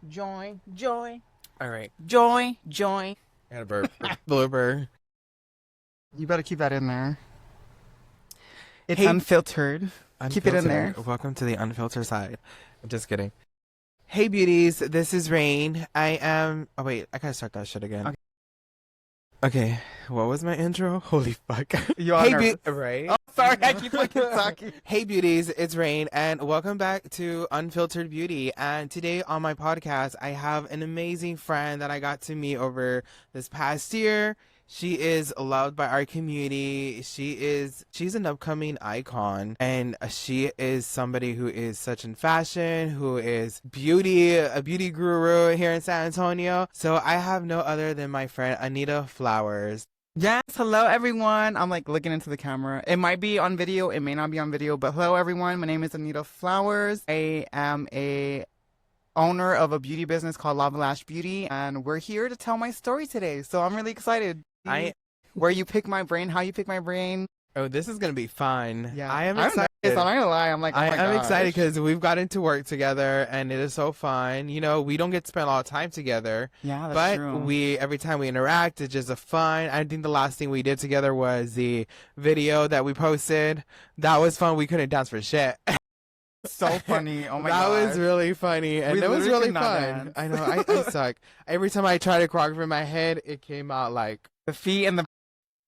join. All right. Join. I got a burp. Blooper. You better keep that in there. It's Hey, unfiltered. Keep it in there. Welcome to the unfiltered side. I'm just kidding. Hey, beauties. This is Rain. I am. Oh, wait. I gotta start that shit again. Okay. What was my intro? Holy fuck. You are nervous. Right? Oh, sorry. I keep fucking talking. Hey, beauties. It's Rain, and welcome back to Unfiltered Beauty. And today on my podcast, I have an amazing friend that I got to meet over this past year. She is loved by our community. She's an upcoming icon, and she is somebody who is such in fashion, who is a beauty guru here in San Antonio. So I have no other than my friend Anita Flowerz. Yes, hello everyone. I'm like looking into the camera. It might be on video, it may not be on video, but hello everyone. My name is Anita Flowerz. I am a owner of a beauty business called Unfiltered Beauty, and we're here to tell my story today. So I'm really excited. Where you pick my brain, how you pick my brain. Oh, this is gonna be fun. Yeah, I am excited. I'm not gonna lie. I'm like, oh my I'm gosh. excited because we've gotten to work together, and it is so fun. You know, we don't get to spend a lot of time together. Yeah, that's but true. every time we interact, it's just a fun. I think the last thing we did together was the video that we posted. That was fun. We couldn't dance for shit. So funny. Oh my That gosh. was really funny, and it was literally really could not fun. dance. I know. I suck. Every time I try to choreograph in my head, it came out like The feet and the...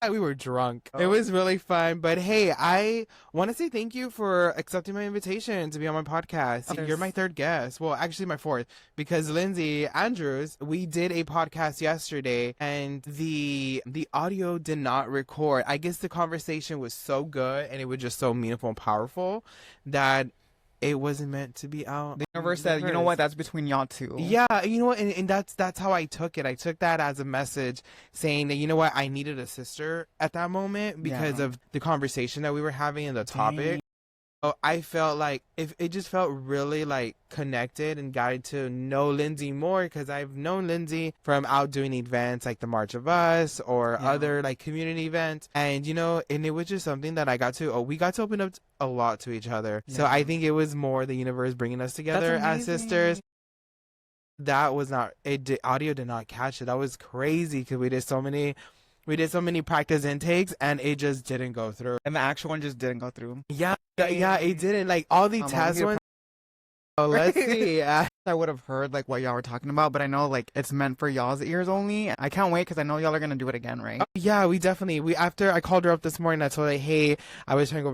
we were drunk. Oh. It was really fun. But hey, I want to say thank you for accepting my invitation to be on my podcast. Of You're my third guest. Well, actually my fourth, because Lindsay Andrews, we did a podcast yesterday and the audio did not record. I guess the conversation was so good and it was just so meaningful and powerful that it wasn't meant to be out. The universe said, you know what, that's between y'all two. Yeah, you know what, and that's how I took it. I took that as a message saying that, you know what, I needed a sister at that moment because of the conversation that we were having and the topic. Dang. So I felt like it just felt really like connected and got to know Lindsay more because I've known Lindsay from out doing events like the March of Us or other like community events, and you know, and it was just something that we got to open up a lot to each other. So I think it was more the universe bringing us together as sisters. That was not audio did not catch it. That was crazy because we did so many practice intakes and it just didn't go through. And the actual one just didn't go through. Yeah, it didn't. Like all the test ones. Oh, let's see. I would have heard like what y'all were talking about, but I know like it's meant for y'all's ears only. I can't wait because I know y'all are gonna do it again, right? Yeah, after I called her up this morning, I told her, hey, I was going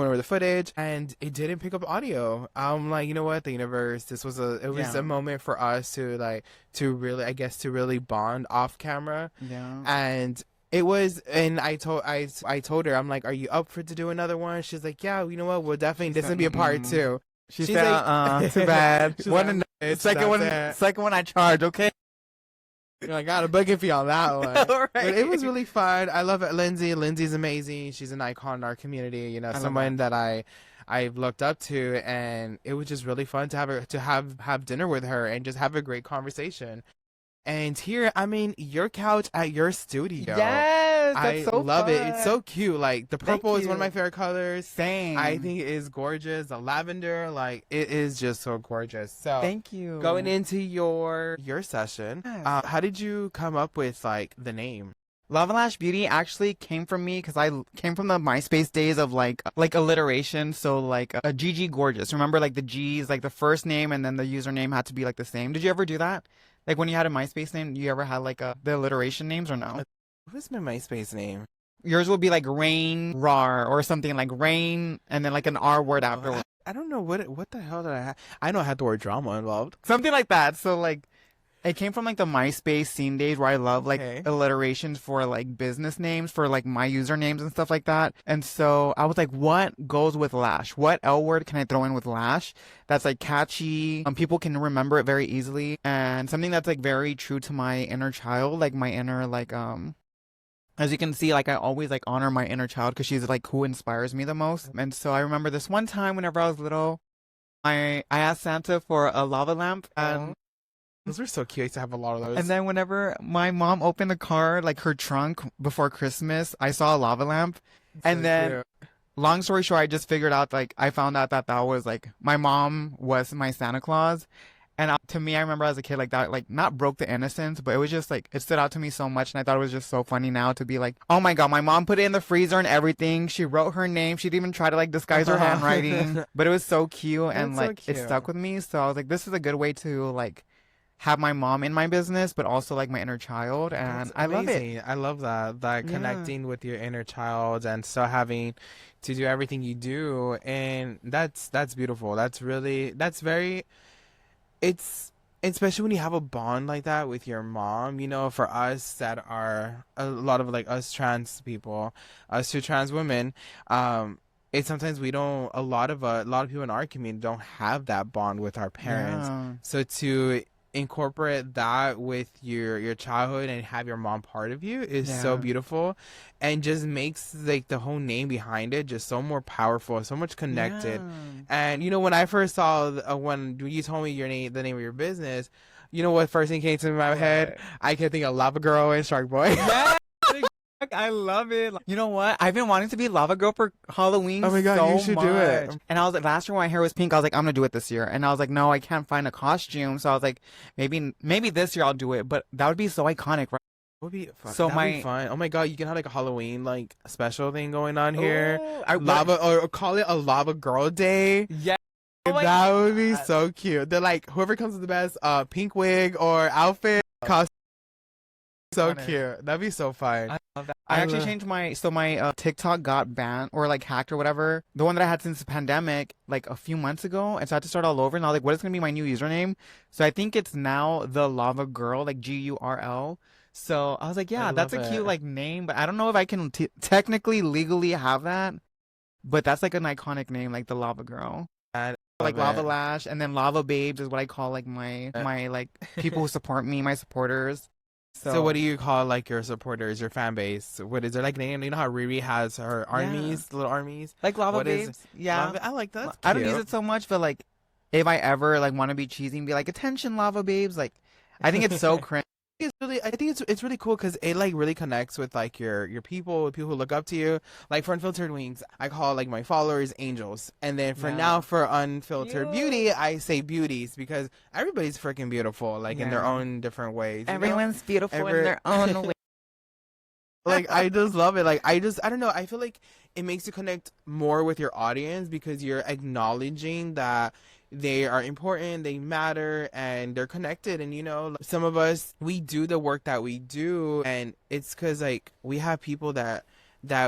over the footage and it didn't pick up audio. I'm like, you know what, the universe, it was a moment for us to really bond off camera. Yeah. And it was, and I told her, I'm like, are you up to do another one? She's like, yeah, you know what, we'll definitely, this is gonna be a part two. She said, too bad. Second one I charge, okay? I got a booking fee on that one. Right. But it was really fun. I love it. Lindsay's amazing. She's an icon in our community. You know, someone that I've looked up to, and it was just really fun to have dinner with her and just have a great conversation. And here, I mean, your couch at your studio. Yes, that's so love fun. it. It's so cute. Like the purple is one of my favorite colors. Same. I think it is gorgeous. The lavender, like it is just so gorgeous. So thank you. Going into your session, Yes. how did you come up with like the name? Unfiltered Beauty actually came from me because I came from the MySpace days of like alliteration. So like a GG Gorgeous. Remember like the G's, like the first name and then the username had to be like the same. Did you ever do that? Like when you had a MySpace name, you ever had like the alliteration names or no? What was my MySpace name? Yours would be like Rain Rar or something like Rain and then like an R word afterwards. I don't know what the hell did I have. I know I had the word drama involved. Something like that. So like it came from like the MySpace scene days where I love like alliterations for like business names for like my usernames and stuff like that. And so I was like, what goes with Lash? What L word can I throw in with Lash that's like catchy? People can remember it very easily and something that's like very true to my inner child, like my inner like as you can see, like I always like honor my inner child because she's like who inspires me the most. And so I remember this one time whenever I was little, I asked Santa for a lava lamp and those were so cute to have a lot of those. And then whenever my mom opened the car, like her trunk before Christmas, I saw a lava lamp. And then, long story short, I just figured out, like, I found out that was like, my mom was my Santa Claus. And to me, I remember as a kid, like that, like not broke the innocence, but it was just like, it stood out to me so much. And I thought it was just so funny now to be like, oh my God, my mom put it in the freezer and everything. She wrote her name. She didn't even try to like disguise her handwriting, but it was so cute. And like, it stuck with me. So I was like, this is a good way to like have my mom in my business, but also like my inner child. And I love it. I love that connecting with your inner child and still having to do everything you do. And that's beautiful. That's very, it's, especially when you have a bond like that with your mom, you know, for us that are a lot of like us trans people, us two trans women, it's sometimes we don't, a lot of people in our community don't have that bond with our parents. Yeah. So to incorporate that with your childhood and have your mom part of you is so beautiful, and just makes like the whole name behind it just so more powerful, so much connected. And you know, when I first saw when you told me the name of your business, you know what first thing came to my head? I kept thinking of Lava Girl and Shark Boy. I love it. You know what? I've been wanting to be Lava Girl for Halloween. Oh my God, so you should much. do it. And I was like, last year when my hair was pink, I was like, I'm gonna do it this year. And I was like, no, I can't find a costume. So I was like, maybe this year I'll do it. But that would be so iconic, right? Would be fun. So That'd be fun. Oh my God, you can have like a Halloween like special thing going on here. Ooh, Or call it a Lava Girl Day. Yeah. That would be so cute. They're like, whoever comes with the best pink wig or outfit costume. So cute. That'd be so fun. I love that. I actually changed my TikTok got banned or like hacked or whatever. The one that I had since the pandemic, like a few months ago, and so I had to start all over. And I was like, what is gonna be my new username? So I think it's now the Lava Girl, like GURL. So I was like, yeah, that's a cute like name, but I don't know if I can technically legally have that. But that's like an iconic name, like the Lava Girl. Like Lava Lash, and then Lava Babes is what I call like my like people who support me, my supporters. So what do you call like your supporters, your fan base? What is there like name? You know how Riri has her armies, little armies? Like Lava Babes. Yeah. I like that. I don't use it so much, but like if I ever like want to be cheesy and be like, attention Lava Babes, like I think it's so cringe. I think it's really cool because it like really connects with like your people who look up to you. Like for Unfiltered Wings, I call like my followers angels, and then for Unfiltered Beauty, I say beauties because everybody's freaking beautiful, like in their own different ways. Everyone's beautiful in their own way. Like I just love it. Like I don't know. I feel like it makes you connect more with your audience because you're acknowledging that they are important, they matter, and they're connected. And you know, some of us, we do the work that we do, and it's because like we have people that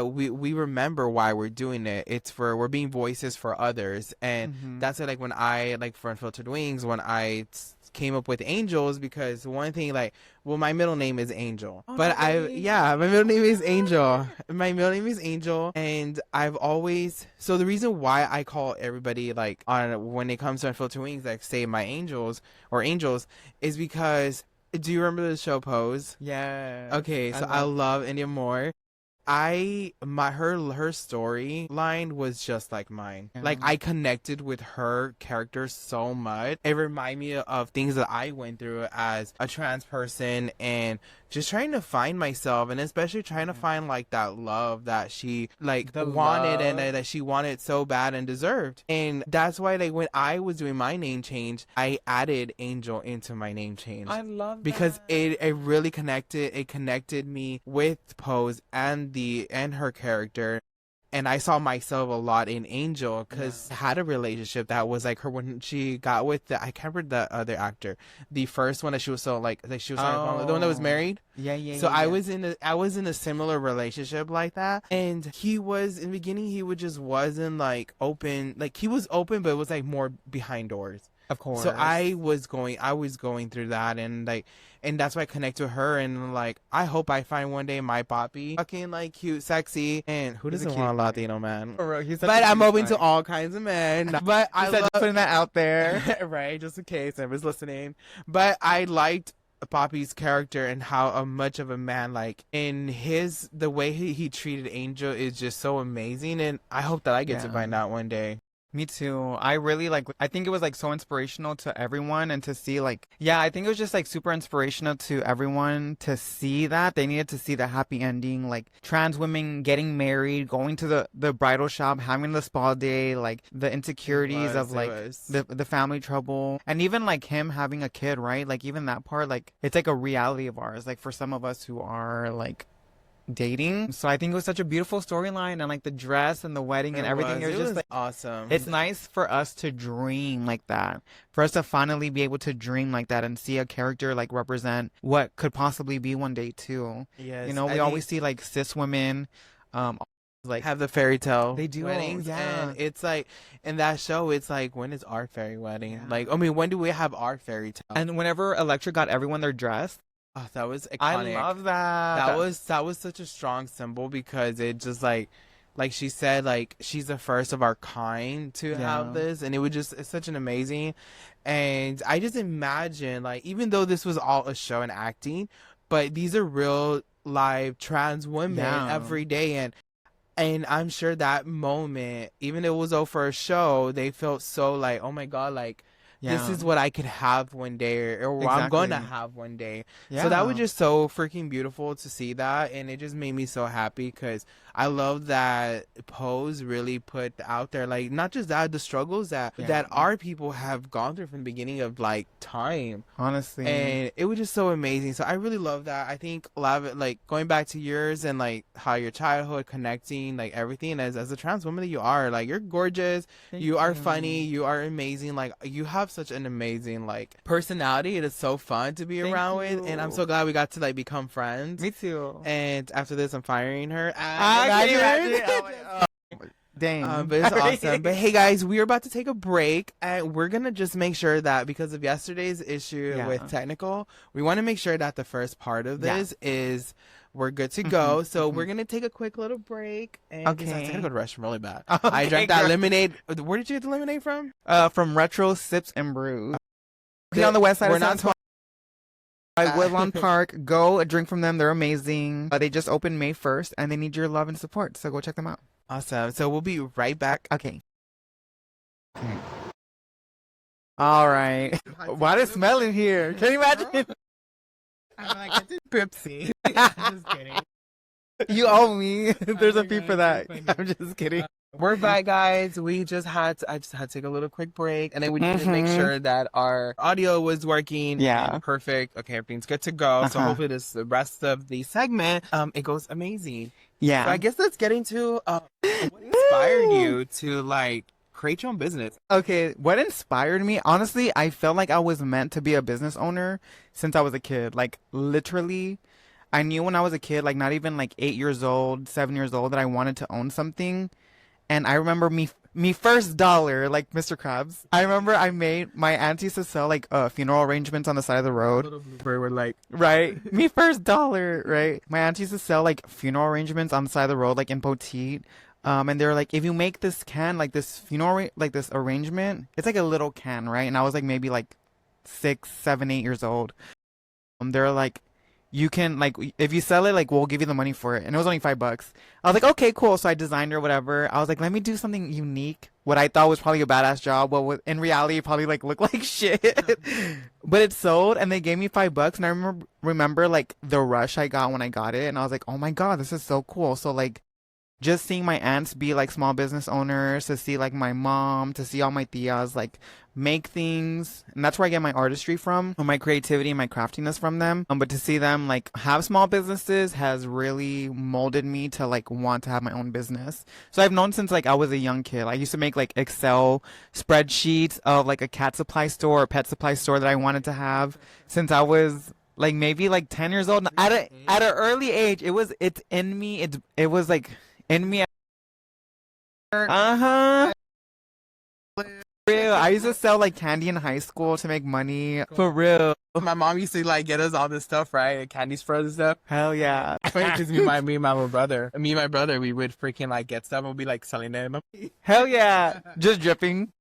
we remember why we're doing it. It's we're being voices for others, and that's it. Like when I like for Unfiltered Wings, when I came up with Angels, because one thing like, well, my middle name is Angel, but my middle name is Angel. My middle name is Angel, and I've always, so the reason why I call everybody like on when it comes to Unfiltered Wings, like say my angels or angels, is because, do you remember the show Pose? Yeah. Okay, so I love India Moore. Her storyline was just like mine. Like I connected with her character so much. It reminded me of things that I went through as a trans person, and just trying to find myself, and especially trying to find like that love that she like wanted and that she wanted so bad and deserved. And that's why like when I was doing my name change, I added Angel into my name change. I love that. Because it really connected me with Pose and her character. And I saw myself a lot in Angel because I had a relationship that was like her when she got with I can't remember the other actor, the first one that she was so like she was the one that was married. So I was in a similar relationship like that, and he was in the beginning, he wasn't like open, like he was open, but it was like more behind doors. Of course. So I was going through that, and like, and that's why I connect to her, and like, I hope I find one day my papi fucking like cute, sexy, and who doesn't want a Latino man? But I'm open to all kinds of men. But I love putting that out there, right? Just in case I was listening. But I liked Poppy's character and how much of a man, like in the way he treated Angel is just so amazing, and I hope that I get to find out one day. Me too. I really like, I think it was like so inspirational to everyone and to see like, yeah, I think it was just like super inspirational to everyone to see that. They needed to see the happy ending, like trans women getting married, going to the bridal shop, having the spa day, like the insecurities of like the family trouble, and even like him having a kid, right? Like even that part, like it's like a reality of ours, like for some of us who are like dating. So I think it was such a beautiful storyline, and like the dress and the wedding and everything. It was just like awesome. It's nice for us to dream like that, for us to finally be able to dream like that and see a character like represent what could possibly be one day too. Yes, you know, we always see like cis women, like have the fairy tale they do weddings, yeah. and it's like in that show, it's like, when is our fairy wedding? Yeah. Like, I mean, when do we have our fairy tale? And whenever Electra got everyone their dress. Oh, that was iconic. I love that. That was such a strong symbol, because it just like she said, like she's the first of our kind to have this, and it's such an amazing. And I just imagine, like, even though this was all a show and acting, but these are real live trans women every day, and I'm sure that moment, even if it was over a show, they felt so like, oh my God, like, this is what I could have one day, or what I'm going to have one day. So that was just so freaking beautiful to see that. And it just made me so happy, because I love that Pose really put out there, like, not just that, the struggles that our people have gone through from the beginning of like time. Honestly. And it was just so amazing. So I really love that. I think a lot of it, like going back to yours and like how your childhood connecting, like everything, as a trans woman that you are, like, you're gorgeous. You are funny. You are amazing. Like, you have such an amazing like personality. It is so fun to be around with, and I'm so glad we got to like become friends. Me too. And after this, I'm firing her. Dang. But it's awesome. But hey guys, we're about to take a break, and we're gonna just make sure that, because of yesterday's issue with technical, we want to make sure that the first part of this is we're good to go. So we're gonna take a quick little break. And I'm gonna go to the restroom really bad. I drank that lemonade. Where did you get the lemonade from? From Retro Sips and Brews. On the west side of San Antonio. By Woodlawn Park. Go drink from them. They're amazing. They just opened May 1st, and they need your love and support. So go check them out. Awesome. So we'll be right back. Okay. All right. Why does it smell in here? Can you imagine? I'm like, it's Pepsi. Just kidding. You owe me. There's a fee for that. I'm just kidding. We're back, guys. I just had to take a little quick break, and then we needed to make sure that our audio was working. Yeah. Perfect. Okay, everything's good to go. So hopefully the rest of the segment, it goes amazing. Yeah. So I guess let's get into what inspired you to like create your own business. Okay, what inspired me? Honestly, I felt like I was meant to be a business owner since I was a kid. Like, literally, I knew when I was a kid, like not even like 8 years old, 7 years old, that I wanted to own something. And I remember me first dollar, like Mr. Krabs. I remember I made, my auntie used to sell like funeral arrangements on the side of the road. We're like, right? Me first dollar, right? My auntie used to sell like funeral arrangements on the side of the road, like in Poteet. And they're like, if you make this can, like this funeral, like this arrangement, it's like a little can, right? And I was like maybe like 6, 7, 8 years old. They're like, you can, like, if you sell it, like, we'll give you the money for it. And it was only $5. I was like, okay, cool. So I designed her, whatever. I was like, let me do something unique. What I thought was probably a badass job, but in reality, it probably like looked like shit. But it sold, and they gave me $5. And I remember like the rush I got when I got it, and I was like, oh my God, this is so cool. So like, just seeing my aunts be like small business owners, to see like my mom, to see all my tias like make things, and that's where I get my artistry from, or my creativity and my craftiness from them. But to see them like have small businesses has really molded me to like want to have my own business. So I've known since like I was a young kid. I used to make like Excel spreadsheets of like a cat supply store or pet supply store that I wanted to have since I was like maybe like 10 years old. At an early age, it's in me. It was like in me. Real. I used to sell like candy in high school to make money. For real. My mom used to like get us all this stuff, right? Candy spreads and stuff. Hell yeah. Because me and my little brother, we would freaking like get stuff and we'd be like selling them. Hell yeah. Just dripping.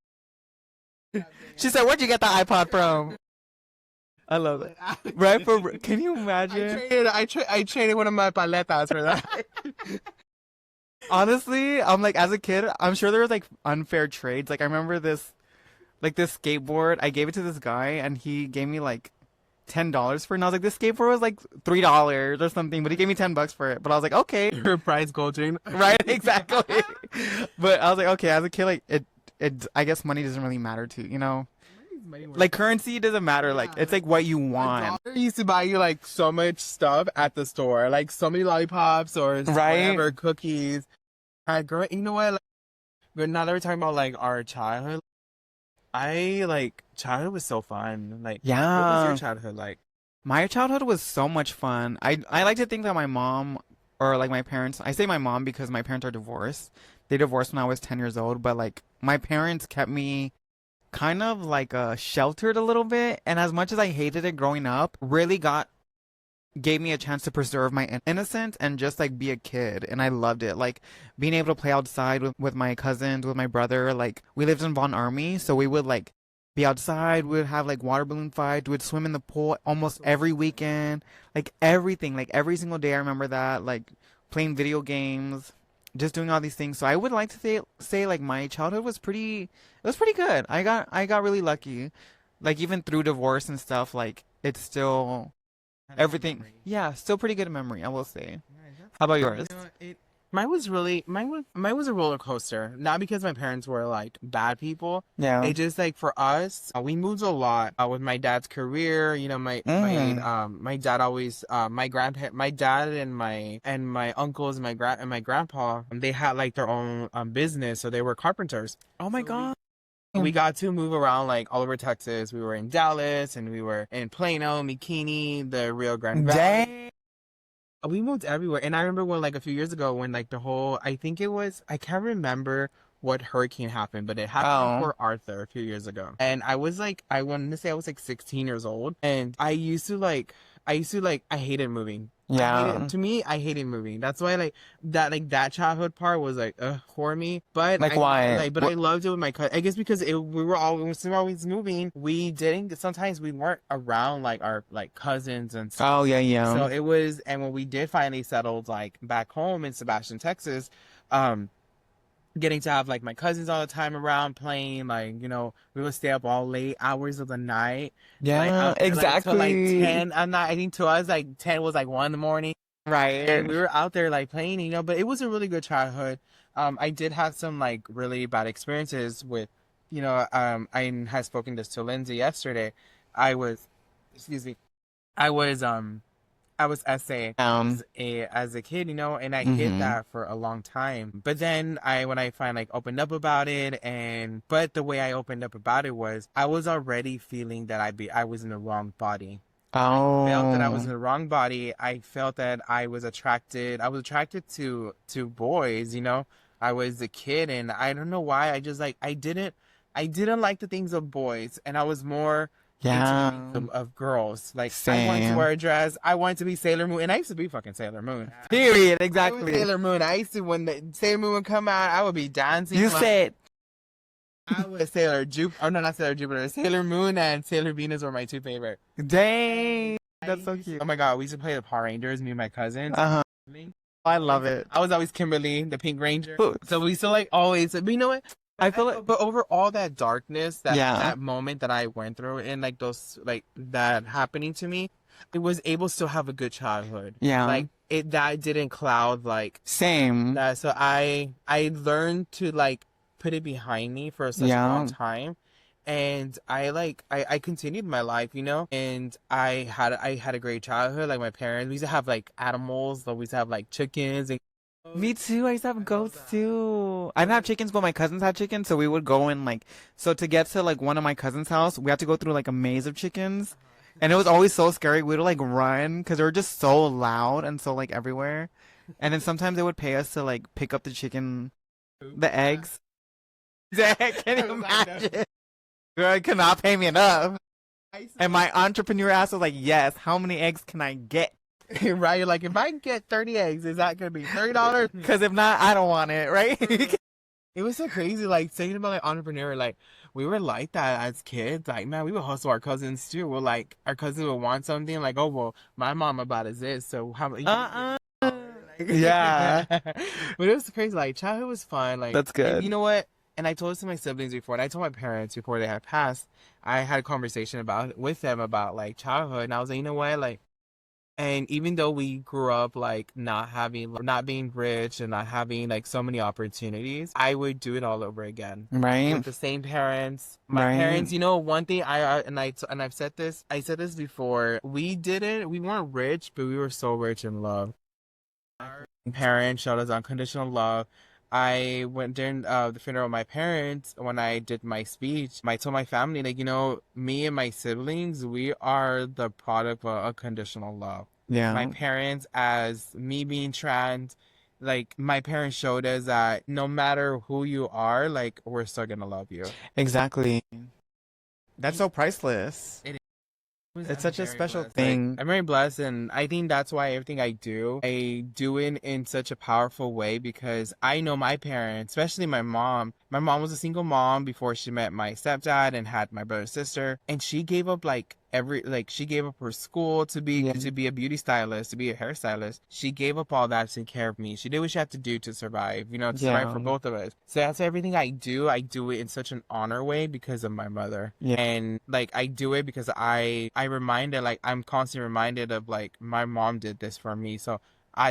She said, where'd you get the iPod from? I love it. Right? Can you imagine? I traded one of my paletas for that. Honestly, I'm like, as a kid, I'm sure there was like unfair trades. Like I remember this, like this skateboard. I gave it to this guy, and he gave me like $10 for it. And I was like, this skateboard was like $3 or something, but he gave me $10 for it. But I was like, okay, Your prize gold chain. right, exactly. But I was like, okay, as a kid, like I guess money doesn't really matter to you know. Like currency doesn't matter. Like it's like what you want. I used to buy you like so much stuff at the store, like so many lollipops or Right? whatever, cookies. Girl, you know what? Like, but now that we're talking about like our childhood, childhood was so fun. Like, what was your Yeah. childhood like? My childhood was so much fun. I like to think that my mom or like my parents, I say my mom because my parents are divorced. They divorced when I was 10 years old, but like my parents kept me kind of like sheltered a little bit. And as much as I hated it growing up, really gave me a chance to preserve my innocence and just like be a kid. And I loved it. Like being able to play outside with my cousins, with my brother. Like we lived in Von Army, so we would like be outside. We would have like water balloon fights. We would swim in the pool almost every weekend. Like everything, like every single day. I remember that. Like playing video games, just doing all these things. So I would like to say like my childhood was pretty. It was pretty good. I got really lucky. Like even through divorce and stuff, like it's still everything. Yeah, still pretty good memory, I will say. How about yours? You know, mine was a roller coaster. Not because my parents were like bad people. Yeah. It just like for us, we moved a lot with my dad's career. You know, my dad always my dad and my uncles and my grandpa, they had like their own business, so they were carpenters. Oh my God. We got to move around like all over Texas. We were in Dallas and we were in Plano, McKinney, the Rio Grande Valley. Dang. We moved everywhere. And I remember when like a few years ago when like I think it was, I can't remember what hurricane happened, but it happened for Arthur a few years ago. And I was like, I wanted to say I was like 16 years old. And I hated moving. Yeah. To me, I hated moving. That's why that childhood part was like for me. But Like why? I loved it with my cousin. I guess because we were always moving. Sometimes we weren't around like our like cousins and stuff. Oh yeah, yeah. So it was, and when we did finally settled like back home in Sebastian, Texas, getting to have like my cousins all the time around playing, like, you know, we would stay up all late hours of the night. Yeah, like, out there, exactly. Like, till like 10 at night. I think to us like 10 was like 1 in the morning. Right. And we were out there like playing, you know, but it was a really good childhood. I did have some like really bad experiences with, you know, I had spoken this to Lindsay yesterday. I was, excuse me, I was essay as a kid, you know, and I hid that for a long time. But then when I finally like opened up about it, but the way I opened up about it was I was already feeling that I was in the wrong body. Oh. I felt that I was in the wrong body. I felt that I was attracted to boys, you know. I was a kid and I don't know why. I just like I didn't like the things of boys, and I was more of girls. Like Same. I wanted to wear a dress. I wanted to be Sailor Moon, and I used to be fucking Sailor Moon. Period. I Exactly. was Sailor Moon. I used to, when the Sailor Moon would come out, I would be dancing. You like, said. I was Sailor Jupiter. Oh no, not Sailor Jupiter. Sailor Moon and Sailor Venus were my two favorite. Dang. That's so cute. Oh my God, we used to play the Power Rangers, me and my cousins. Uh-huh. I love it. I was always Kimberly, the Pink Ranger. Ooh. So we still like always. But you know what? I feel like, But over all that darkness, that moment that I went through, and like those like that happening to me, it was able to still have a good childhood. yeah. Like that didn't cloud like Same. that. So I learned to like put it behind me for such a long time. And I continued my life, you know, and I had a great childhood. Like my parents, we used to have like animals. So we used to have like chickens and Me too. I used to have goats too. I didn't have chickens, but my cousins had chickens, so we would go in like, so to get to like one of my cousins' house, we had to go through like a maze of chickens, and it was always so scary. We would like run because they were just so loud and so like everywhere, and then sometimes they would pay us to like pick up the eggs. Can you imagine? Girl, you cannot pay me enough. And my entrepreneur ass was like, yes, how many eggs can I get? right? You're like, if I get 30 eggs, is that gonna be $30? Because if not, I don't want it, right? It was so crazy, like thinking about like entrepreneur, like we were like that as kids. Like, man, we would hustle our cousins too. We're like, our cousins would want something, like, oh well, my mama bought us this, so how Yeah. But it was crazy. Like childhood was fun. Like, That's and good. you know what? And I told this to my siblings before, and I told my parents before they had passed. I had a conversation about with them about like childhood, and I was like, you know what, like. And even though we grew up like not being rich and not having like so many opportunities, I would do it all over again Right. with the same parents. My Right. parents, one thing and I've said this, I said this before. We weren't rich, but we were so rich in love. Our parents showed us unconditional love. I went during the funeral of my parents when I did my speech. I told my family, like, me and my siblings, we are the product of unconditional love. My Yeah. parents, as me being trans, like, my parents showed us that no matter who you are, like, we're still gonna love you. Exactly. That's so priceless. It It's I'm such a very special blessed. Like, thing. I'm very blessed, and I think that's why everything I do it in such a powerful way because I know my parents, especially my mom. My mom was a single mom before she met my stepdad and had my brother and sister, and she gave up she gave up her school Yeah. to be a beauty stylist, to be a hairstylist. She gave up all that to take care of me. She did what she had to do to survive, to survive Yeah. for both of us. So that's everything I do it in such an honor way because of my mother. Yeah. And like I do it because I reminded like I'm constantly reminded of like my mom did this for me. So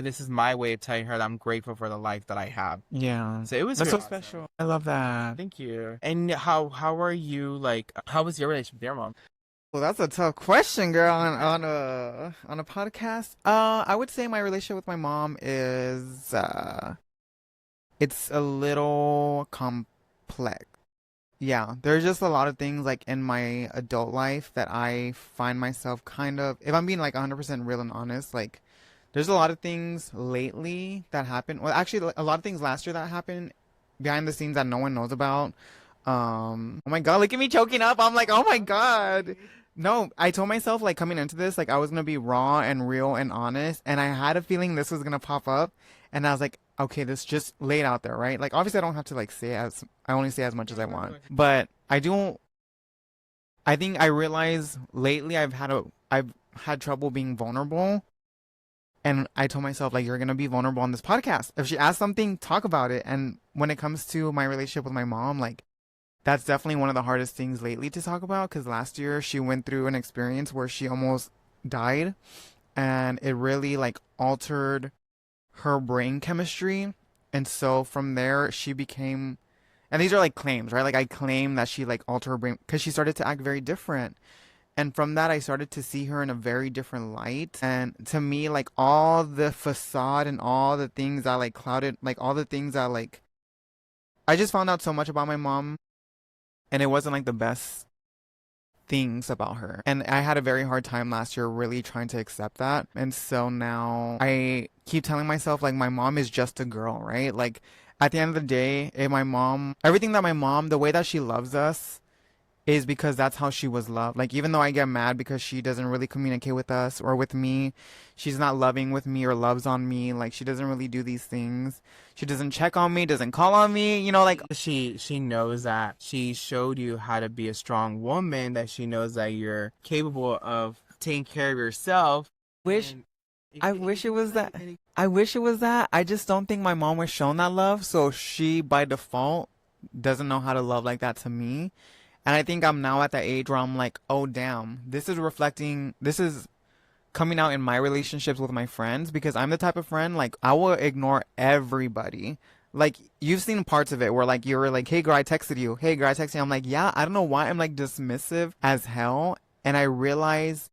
this is my way of telling her that I'm grateful for the life that I have. Yeah. So it was That's really so awesome. special. I love that. Thank you. And how are you like how was your relationship with your mom? Well, that's a tough question, girl, on a podcast. I would say my relationship with my mom is it's a little complex. Yeah, there's just a lot of things like in my adult life that I find myself kind of, if I'm being like 100% real and honest, like there's a lot of things lately that happened. Well, actually, a lot of things last year that happened behind the scenes that no one knows about. Oh my God, look at me choking up. I'm like, oh my God. No, I told myself like coming into this, like I was gonna be raw and real and honest, and I had a feeling this was gonna pop up, and I was like, okay, this just laid out there, right? Like obviously I don't have to like say as I only say as much as I want, but I do. I think I realize lately I've had trouble being vulnerable, and I told myself like you're gonna be vulnerable on this podcast. If she asks something, talk about it. And when it comes to my relationship with my mom, like that's definitely one of the hardest things lately to talk about because last year she went through an experience where she almost died and it really like altered her brain chemistry. And so from there she became, and these are like claims, right? Like I claim that she like altered her brain because she started to act very different. And from that I started to see her in a very different light. And to me, like all the facade and all the things that like clouded, like all the things that like I just found out so much about my mom and it wasn't like the best things about her. And I had a very hard time last year really trying to accept that. And so now I keep telling myself like my mom is just a girl, right? Like at the end of the day, if my mom, everything that my mom, the way that she loves us is because that's how she was loved. Like even though I get mad because she doesn't really communicate with us or with me, she's not loving with me or loves on me, like she doesn't really do these things. She doesn't check on me, doesn't call on me, like She knows that she showed you how to be a strong woman, that she knows that you're capable of taking care of yourself. wish I wish it was that. I wish it was that. I just don't think my mom was shown that love, so she by default doesn't know how to love like that to me. And I think I'm now at that age where I'm like, oh damn, this is coming out in my relationships with my friends because I'm the type of friend like I will ignore everybody. Like you've seen parts of it where like you're like, hey girl, I texted you. Hey girl, I texted you. I'm like, yeah, I don't know why I'm like dismissive as hell. And I realize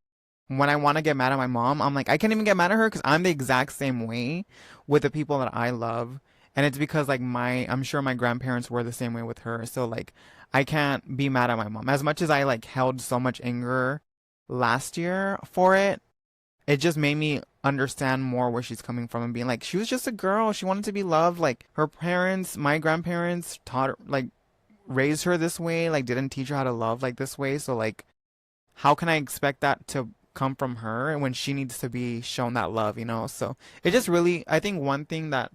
when I want to get mad at my mom, I'm like, I can't even get mad at her because I'm the exact same way with the people that I love. And it's because like I'm sure my grandparents were the same way with her. So like I can't be mad at my mom. As much as I like held so much anger last year for it, it just made me understand more where she's coming from and being like, she was just a girl. She wanted to be loved. Like her parents, my grandparents taught her, like raised her this way, like didn't teach her how to love like this way. So like, how can I expect that to come from her when she needs to be shown that love? So it just really, I think one thing that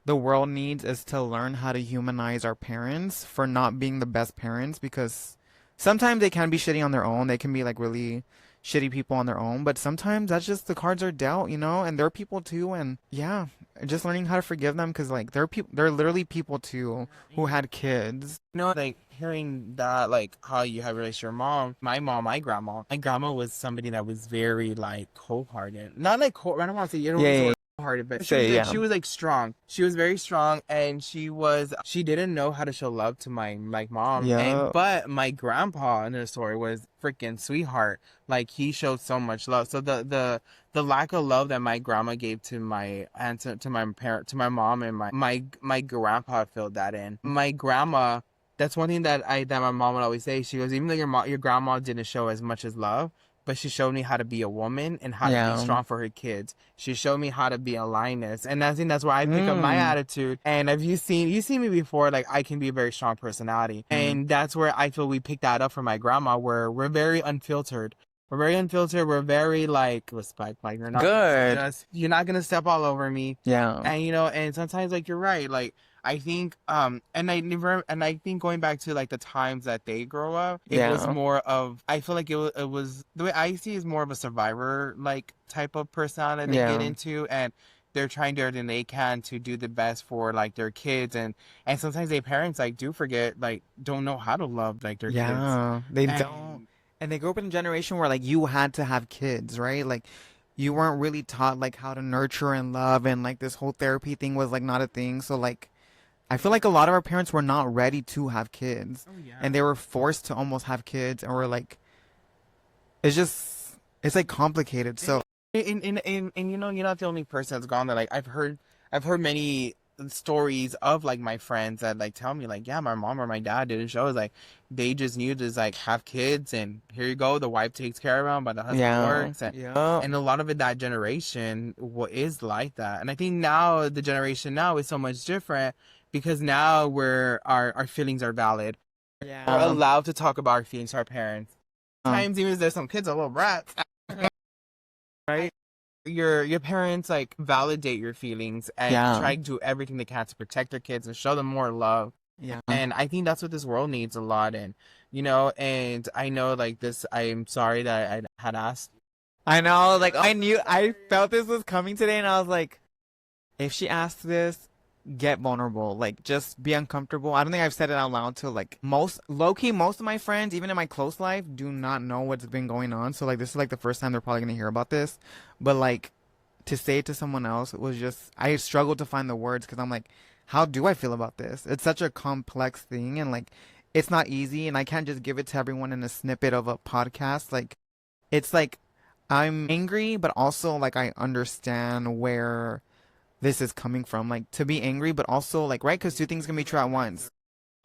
the world needs is to learn how to humanize our parents for not being the best parents because sometimes they can be shitty on their own. They can be like really shitty people on their own, but sometimes that's just the cards are dealt, you know, and they're people too, and yeah, just learning how to forgive them because like they're literally people too who had kids. You know, like hearing that, like how you have a relationship with your mom, my grandma was somebody that was very like cold-hearted. Not like cold, I don't want to say you don't Yeah, use the yeah, word cold-hearted, but say, yeah. she was like strong. She was very strong, and she didn't know how to show love to my like mom. Yeah. But my grandpa in the story was freaking sweetheart. Like he showed so much love. So the lack of love that my grandma gave to my aunt, to my parent, to my mom, and my grandpa filled that in. My grandma, that's one thing that my mom would always say. She goes, even though your grandma didn't show as much as love, but she showed me how to be a woman and how to be strong for her kids. She showed me how to be a lioness, and I think that's where I pick up my attitude. And if you seen me before, like I can be a very strong personality, and that's where I feel we picked that up from my grandma, where we're very unfiltered. We're very unfiltered. We're very like respect. Like you're not Good. you're not gonna step all over me. Yeah. And you know, and sometimes like you're right. Like I think and I think going back to like the times that they grow up, it was more of, I feel like it was the way I see it is more of a survivor like type of personality they get into, and they're trying to do everything they can to do the best for like their kids, and sometimes their parents like do forget, like don't know how to love like their kids. They don't. And they grew up in a generation where like you had to have kids, right? Like you weren't really taught like how to nurture and love, and like this whole therapy thing was like not a thing. So like I feel like a lot of our parents were not ready to have kids. Oh, yeah. And they were forced to almost have kids, and we're like it's like complicated. So And you know, you're not the only person that's gone there. Like I've heard many stories of like my friends that like tell me like, yeah, my mom or my dad didn't show us, like they just knew to like have kids, and here you go, the wife takes care of them, but the husband works, and a lot of it, that generation is like that. And I think now the generation now is so much different, because now our feelings are valid. We're allowed to talk about our feelings to our parents. Sometimes even if there's some kids are little brats, right? Your parents like validate your feelings and try to do everything they can to protect their kids and show them more love. And I think that's what this world needs a lot. And you know, and I know like this, I'm sorry that I had asked. I know, like I felt this was coming today, and I was like, if she asks this, get vulnerable, like just be uncomfortable. I don't think I've said it out loud to like most of my friends, even in my close life, do not know what's been going on. So like this is like the first time they're probably gonna hear about this. But like to say it to someone else, it was just, I struggled to find the words, because I'm like, how do I feel about this? It's such a complex thing, and like it's not easy, and I can't just give it to everyone in a snippet of a podcast. Like it's like I'm angry, but also like I understand where this is coming from, like to be angry, but also like, right? Because two things can be true at once.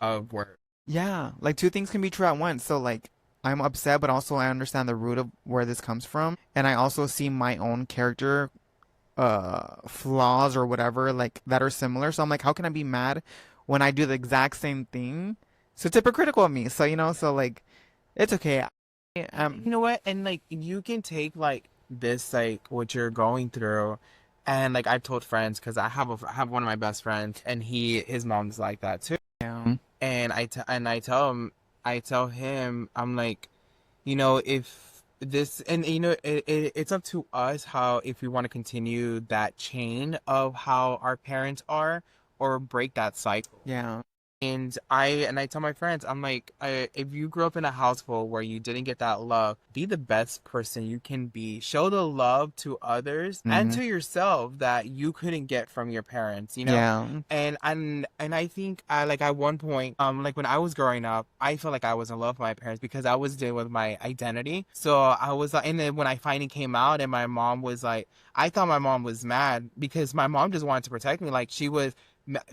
Of word. Yeah, like two things can be true at once. So like I'm upset, but also I understand the root of where this comes from, and I also see my own character flaws or whatever like that are similar. So I'm like, how can I be mad when I do the exact same thing? So it's hypocritical of me. So you know, so like it's okay. You know what? And like you can take like this, like what you're going through. And like I've told friends, because I have one of my best friends, and his mom's like that too. Yeah. And I tell him, I'm like, you know, if this, and you know, it's up to us how, if we want to continue that chain of how our parents are, or break that cycle. Yeah. And I tell my friends, I'm like, if you grew up in a household where you didn't get that love, be the best person you can be. Show the love to others and to yourself that you couldn't get from your parents, you know? Yeah. And I think like at one point, like when I was growing up, I felt like I was in love with my parents, because I was dealing with my identity. So I was like, and then when I finally came out, and my mom was like, I thought my mom was mad, because my mom just wanted to protect me. Like she was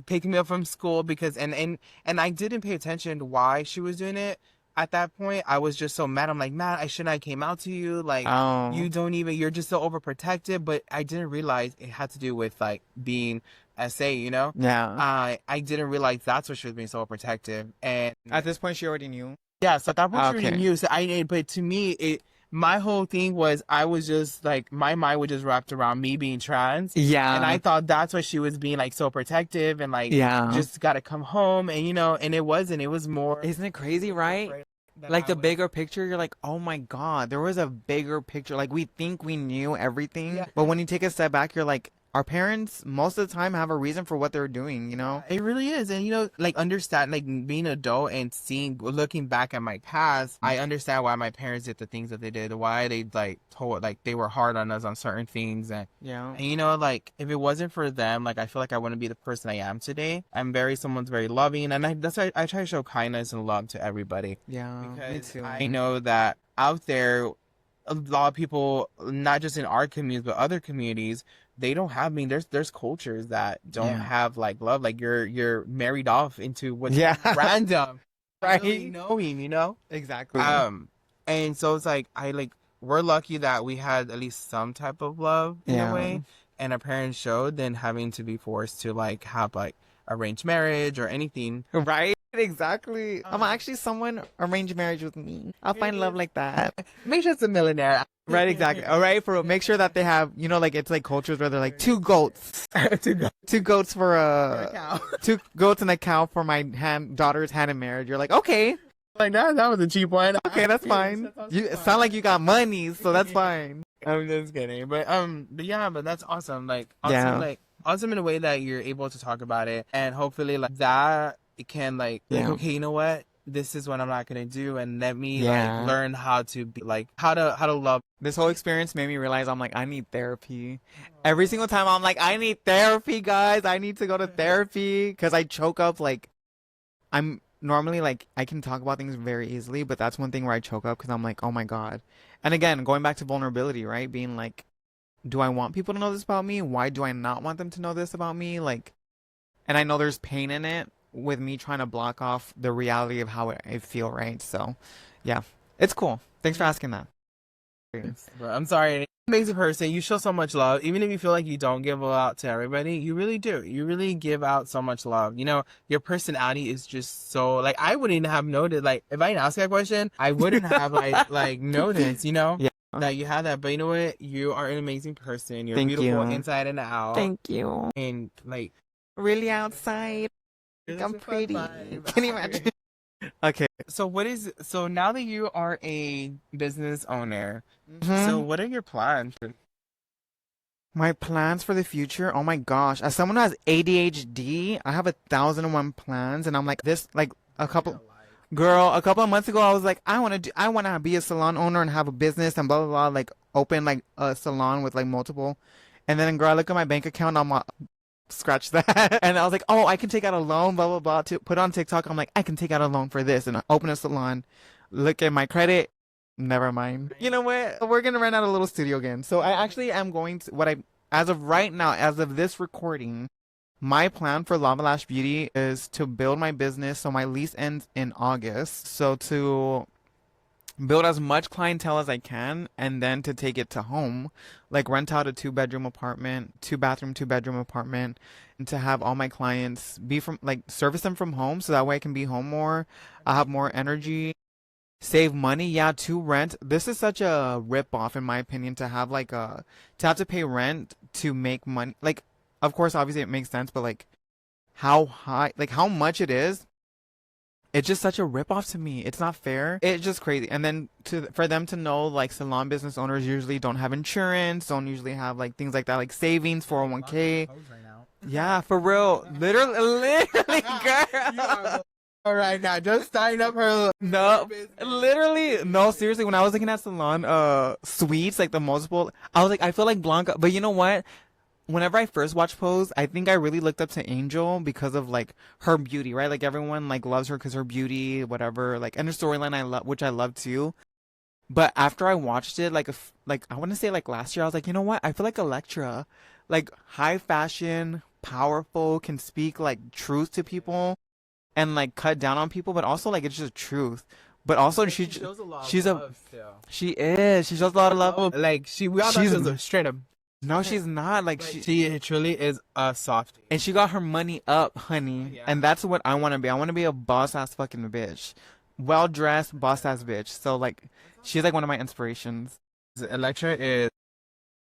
picking me up from school, because and I didn't pay attention to why she was doing it at that point. I was just so mad. I'm like, man, I shouldn't have came out to you, like you're just so overprotected. But I didn't realize it had to do with like being SA, you know? I didn't realize that's what she was being so protective. And at this point she already knew. Yeah, so at that point she already knew. So but to me, my whole thing was, I was just like, my mind was just wrapped around me being trans. Yeah. And I thought that's why she was being like so protective, and like, just gotta come home. And you know, and it wasn't, it was more. Isn't it crazy, right? like the bigger picture, you're like, oh my God, there was a bigger picture. Like we think we knew everything, but when you take a step back, you're like, our parents most of the time have a reason for what they're doing, you know? It really is. And, you know, like understand, like being an adult and looking back at my past, I understand why my parents did the things that they did, why they like told, like they were hard on us on certain things. And, you know, like if it wasn't for them, like I feel like I wouldn't be the person I am today. Someone's very loving. And that's why I try to show kindness and love to everybody. Yeah, because me too. I know that out there, a lot of people, not just in our communities, but other communities, they don't have, I mean, there's cultures that don't have like love, like you're married off into what's random, right? Really knowing, you know? Exactly. And so it's like, we're lucky that we had at least some type of love in a way, and our parents showed, than having to be forced to like have like arranged marriage or anything. Right? Exactly. I'm actually someone arranged marriage with me. I'll find love like that. Make sure it's a millionaire. Right, exactly. All right, make sure that they have, you know, like it's like cultures where they're like 2 goats, 2 goats for a cow. 2 goats and a cow for my daughter's hand in marriage. You're like, okay, like that was a cheap one. Okay, that's fine. You sound like you got money, so that's fine. I'm just kidding, but yeah, but that's awesome. Like, awesome, like awesome in a way that you're able to talk about it, and hopefully like that it can like okay, you know what? This is what I'm not gonna do, and let me like learn how to be like how to love. This whole experience made me realize I'm like, I need therapy. Every single time I'm like, I need therapy, guys. I need to go to therapy because I choke up. Like, I'm normally like I can talk about things very easily, but that's one thing where I choke up because I'm like, oh my God. And again, going back to vulnerability, right? Being like, do I want people to know this about me? Why do I not want them to know this about me? Like, and I know there's pain in it with me trying to block off the reality of how I feel, right? So, yeah, it's cool. Thanks for asking that. I'm sorry. Amazing person. You show so much love. Even if you feel like you don't give out to everybody, you really do. You really give out so much love. You know, your personality is just so, like, I wouldn't have noticed, like, if I didn't ask that question, I wouldn't have, like noticed, you know? Yeah. That you have that. But you know what? You are an amazing person. You're beautiful inside and out. Thank you. And, like, really outside. I'm pretty. Can you imagine? Okay. So now that you are a business owner, so what are your plans? My plans for the future? Oh my gosh. As someone who has ADHD, I have 1,001 plans, and I'm like this, like a couple of months ago, I was like, I want to be a salon owner and have a business and blah, blah, blah, like open like a salon with like multiple. And then girl, I look at my bank account, I'm like, scratch that. And I was like, oh, I can take out a loan, blah, blah, blah, to put on TikTok. I'm like, I can take out a loan for this and I open a salon, look at my credit. Never mind. You know what? We're going to rent out a little studio again. So I actually am going to, as of right now, as of this recording, my plan for Lava Lash Beauty is to build my business. So my lease ends in August. So to build as much clientele as I can, and then to take it to home, like rent out a 2-bedroom apartment, 2-bathroom, 2-bedroom apartment, and to have all my clients be from, like, service them from home, so that way I can be home more. I have more energy, save money. Yeah, to rent. This is such a rip off, in my opinion, to have to have to pay rent to make money. Like, of course, obviously it makes sense, but like how high, like how much it is. It's just such a ripoff to me. It's not fair. It's just crazy. And then for them to know, like, salon business owners usually don't have insurance, don't usually have like things like that, like savings, 401k. Yeah, for real. Literally, girl. All right, now just sign up her. No, literally, no. Seriously, when I was looking at salon suites, like the multiple, I was like, I feel like Blanca. But you know what? Whenever I first watched Pose, I think I really looked up to Angel because of like her beauty, right? Like everyone like loves her because her beauty, whatever. Like, and her storyline I love, which I love too. But after I watched it, like I want to say like last year, I was like, you know what? I feel like Electra, like high fashion, powerful, can speak like truth to people, and like cut down on people, but also like it's just truth. But also she shows a lot of love too. She shows a lot of love. Like we all she's a straight up. No, she's not. Like she truly is a softie. And she got her money up, honey. Yeah. And that's what I want to be. I want to be a boss-ass fucking bitch. Well-dressed, boss-ass bitch. So, like, she's, like, one of my inspirations. Electra is...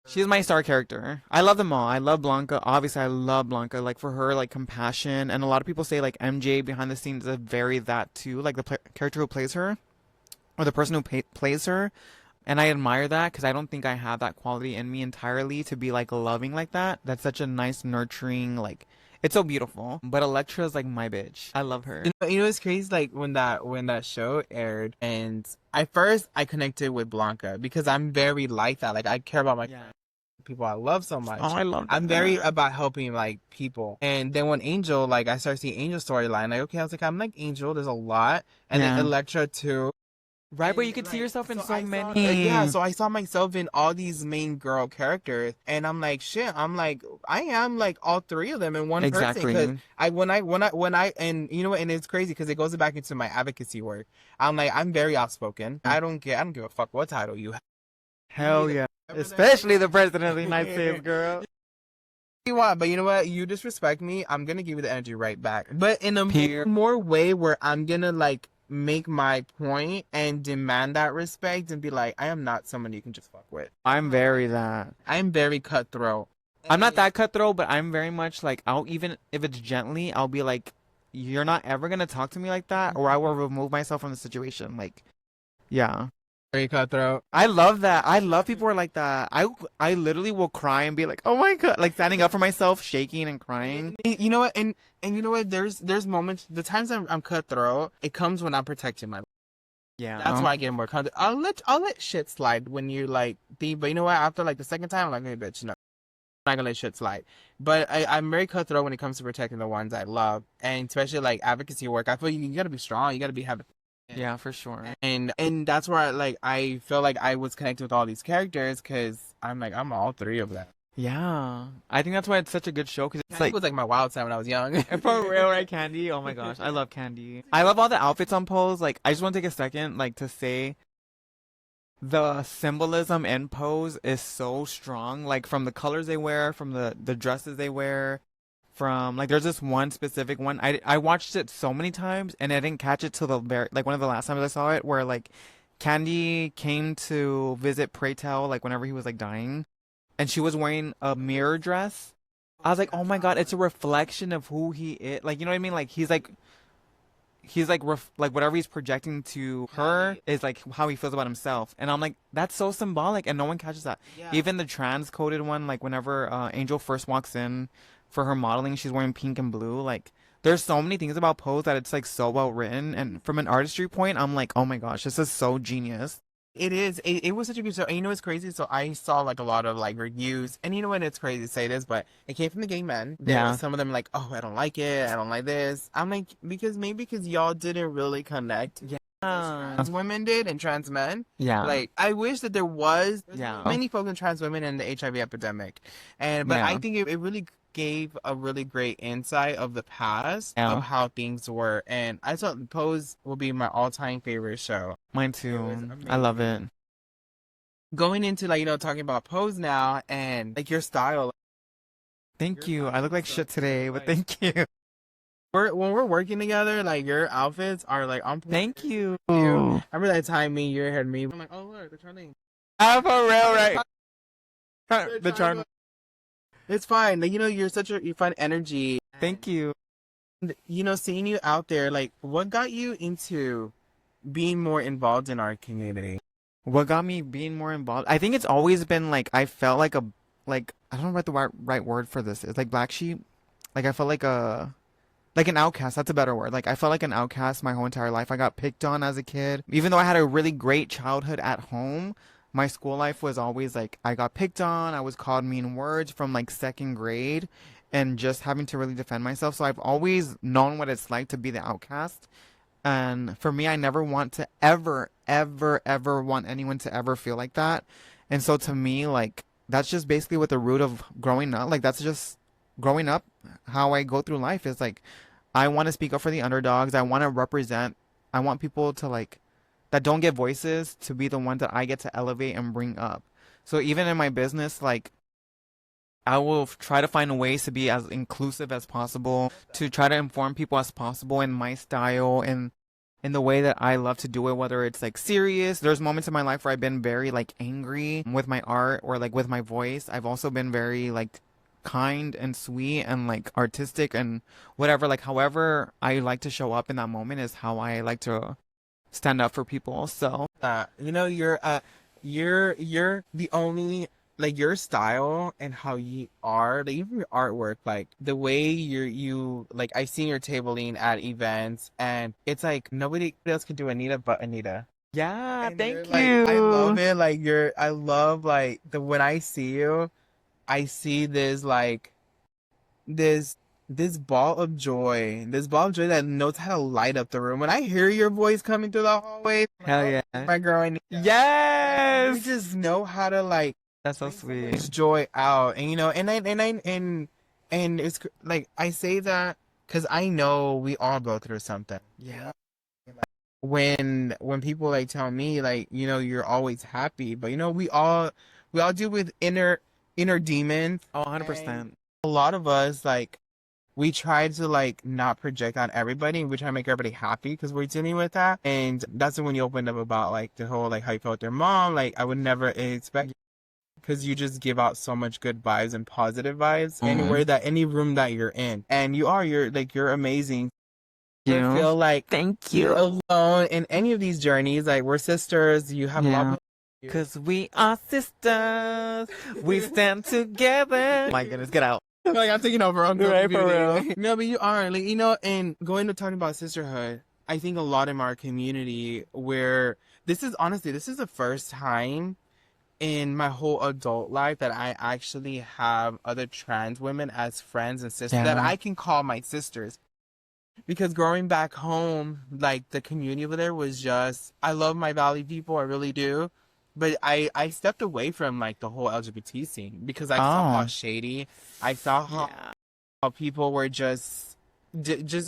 She's my star character. I love them all. I love Blanca. Obviously, I love Blanca. Like, for her, like, compassion. And a lot of people say, like, MJ behind the scenes is very that, too. Like, the character who plays her. or the person who plays her. And I admire that because I don't think I have that quality in me entirely to be like loving like that. That's such a nice, nurturing, like, it's so beautiful. But Electra's like my bitch. I love her. You know, it's crazy. Like when that show aired, and at first I connected with Blanca because I'm very like that. Like I care about my people I love so much. Oh, I love that. I'm very about helping like people. And then when Angel, like I started seeing Angel storyline, like okay, I was like I'm like Angel. There's a lot, and then Electra too. Right, but you could see yourself in so many. Yeah, so I saw myself in all these main girl characters, and I'm like, shit, I'm like, I am like all three of them in one person. Because and you know what, and it's crazy because it goes back into my advocacy work. I'm like, I'm very outspoken. I don't give a fuck what title you have. Hell yeah. Especially the president of the United States, girl. You want, but you know what? You disrespect me, I'm gonna give you the energy right back. But in a more way where I'm gonna like make my point and demand that respect and be like, I am not someone you can just fuck with. I'm very that. I'm very cutthroat. I'm not that cutthroat, but I'm very much like, I'll even, if it's gently, I'll be like, you're not ever gonna talk to me like that, or I will remove myself from the situation. Like, yeah. Very cutthroat. I love that. I love people who are like that. I literally will cry and be like, oh my God, like standing up for myself, shaking and crying. You know what? And you know what? There's moments, the times I'm cutthroat, it comes when I'm protecting my life. Yeah. That's why I get more cutthroat. I'll let shit slide when you like but you know what? After like the second time, I'm like, hey bitch, no. I'm not gonna let shit slide. But I'm very cutthroat when it comes to protecting the ones I love. And especially like advocacy work. I feel you gotta be strong, you gotta have yeah, for sure. And that's where I feel like I was connected with all these characters because I'm all three of them. Yeah, I think that's why it's such a good show because it's like it was like my wild side when I was young. For real, right? Candy. Oh my gosh, I love Candy. I love all the outfits on Pose. Like, I just want to take a second, like, to say the symbolism in Pose is so strong. Like, from the colors they wear, from the dresses they wear. From like, there's this one specific one. I watched it so many times and I didn't catch it till the very like one of the last times I saw it, where like Candy came to visit Pray Tell like whenever he was like dying, and she was wearing a mirror dress. I was like, oh my God, it's a reflection of who he is. Like, you know what I mean? Like he's like whatever he's projecting to her is like how he feels about himself. And I'm like, that's so symbolic, and no one catches that. Yeah. Even the trans coded one, like whenever Angel first walks in for her modeling, she's wearing pink and blue. Like, there's so many things about Pose that it's like so well written, and from an artistry point, I'm like, oh my gosh, this is so genius. It is. It was such a good show. And you know what's crazy? So I saw like a lot of like reviews, and you know what? It's crazy to say this, but it came from the gay men. Yeah. Some of them like, oh, I don't like it. I don't like this. I'm like, because y'all didn't really connect. Yeah. Trans women did and trans men. Yeah. Like, I wish that there was many folks in trans women in the HIV epidemic, but I think it really gave a really great insight of the past of how things were, and I thought Pose will be my all-time favorite show. Mine too. I love it. Going into like, you know, talking about Pose now and like your style. Thank you. I look like shit today, but thank you. When we're working together, like your outfits are like on point. Thank you. I remember that time your hair and me. I'm like, oh look, they're trying. I'm for real, right? The charm. It's fine. Like, you know, you find energy. Thank you. You know, seeing you out there, like, what got you into being more involved in our community? What got me being more involved? I think it's always been like, I felt like I don't know what the right word for this is. Like black sheep. Like I felt like an outcast. That's a better word. Like I felt like an outcast my whole entire life. I got picked on as a kid. Even though I had a really great childhood at home, my school life was always like, I got picked on. I was called mean words from like second grade, and just having to really defend myself. So I've always known what it's like to be the outcast. And for me, I never want to ever want anyone to ever feel like that. And so to me, like, that's just basically what the root of growing up, like, that's just growing up, how I go through life is like, I want to speak up for the underdogs. I want to represent, I want people to like, that don't get voices to be the ones that I get to elevate and bring up. So even in my business, like, I will try to find ways to be as inclusive as possible, to try to inform people as possible in my style and in the way that I love to do it, whether it's like serious. There's moments in my life where I've been very like angry with my art or like with my voice. I've also been very like kind and sweet and like artistic and whatever. Like however I like to show up in that moment is how I like to stand up for people. So You know, you're the only like your style and how you are, like even your artwork, like the way you like I've seen your tabling at events and it's like nobody else can do Anita but Anita. Yeah, And you're thank like I love you. it. Like I love like the when I see you, I see this like this this ball of joy. This ball of joy that knows how to light up the room. When I hear your voice coming through the hallway, I'm like, Hell oh, yeah. my girl Anita. You Yes. just know how to like That's so bring so sweet. much joy out, and you know, and it's like I say that because I know we all go through something. Yeah. When people like tell me like you know you're always happy, but you know we all deal with inner demons. Oh, And 100%. a lot of us like we try to like not project on everybody and we try to make everybody happy because we're dealing with that, and that's when you opened up about like the whole like how you felt with your mom. Like I would never expect, because you just give out so much good vibes and positive vibes anywhere that any room that you're in, and you're amazing. Never You. feel like Thank you're you. alone in any of these journeys. Like we're sisters. You have a lot Yeah. of Cause we are sisters. We stand together. My goodness, get out. like I'm taking over on Right, for real. No, but you are like you know, and going to talking about sisterhood. I think a lot in our community where this is the first time in my whole adult life that I actually have other trans women as friends and sisters that Yeah. I can call my sisters. Because growing back home, like the community over there was just, I love my Valley people, I really do. But I stepped away from like the whole LGBT scene because I saw how Oh. shady, I saw Yeah. how people were just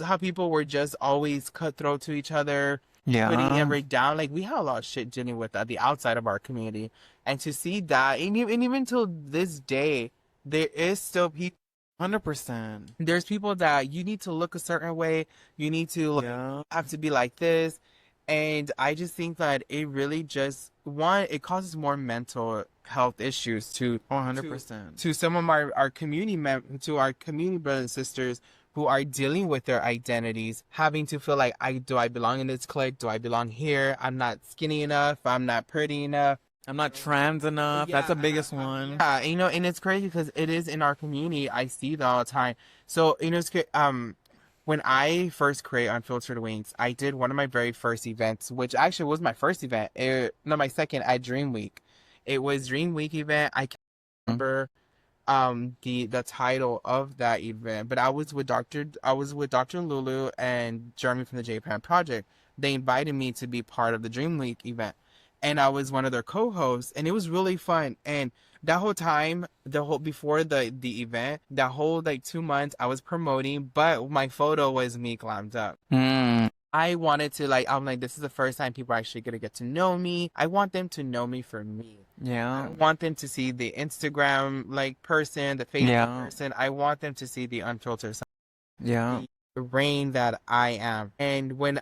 how people were just always cutthroat to each other, putting Yeah. every down. Like we had a lot of shit dealing with at the outside of our community, and to see that, and even till this day, there is still people. 100%. There's people that you need to look a certain way. You need to like, Yeah. have to be like this, and I just think that it really just one it causes more mental health issues to 100%. to some of our to our community brothers and sisters who are dealing with their identities, having to feel like I belong in this clique? Do I belong here? I'm not skinny enough. I'm not pretty enough. I'm not trans enough. That's the biggest one. Yeah, you know, and it's crazy because it is in our community. I see that all the time. So, you know, when I first created Unfiltered Wings, I did one of my very first events, which actually was my first event. No, my second at Dream Week. It was Dream Week event. I can't remember the title of that event, but I was with Dr. Lulu and Jeremy from the Japan Project. They invited me to be part of the Dream Week event, and I was one of their co-hosts, and it was really fun. And that whole time, the whole before the event, that whole like 2 months, I was promoting, but my photo was me glammed up. Mm. I wanted to like, I'm like, this is the first time people are actually gonna get to know me. I want them to know me for me. I Yeah. don't want them to see the Instagram like person, the Facebook person. I want them to see the unfiltered side, Yeah. the rain that I am. And when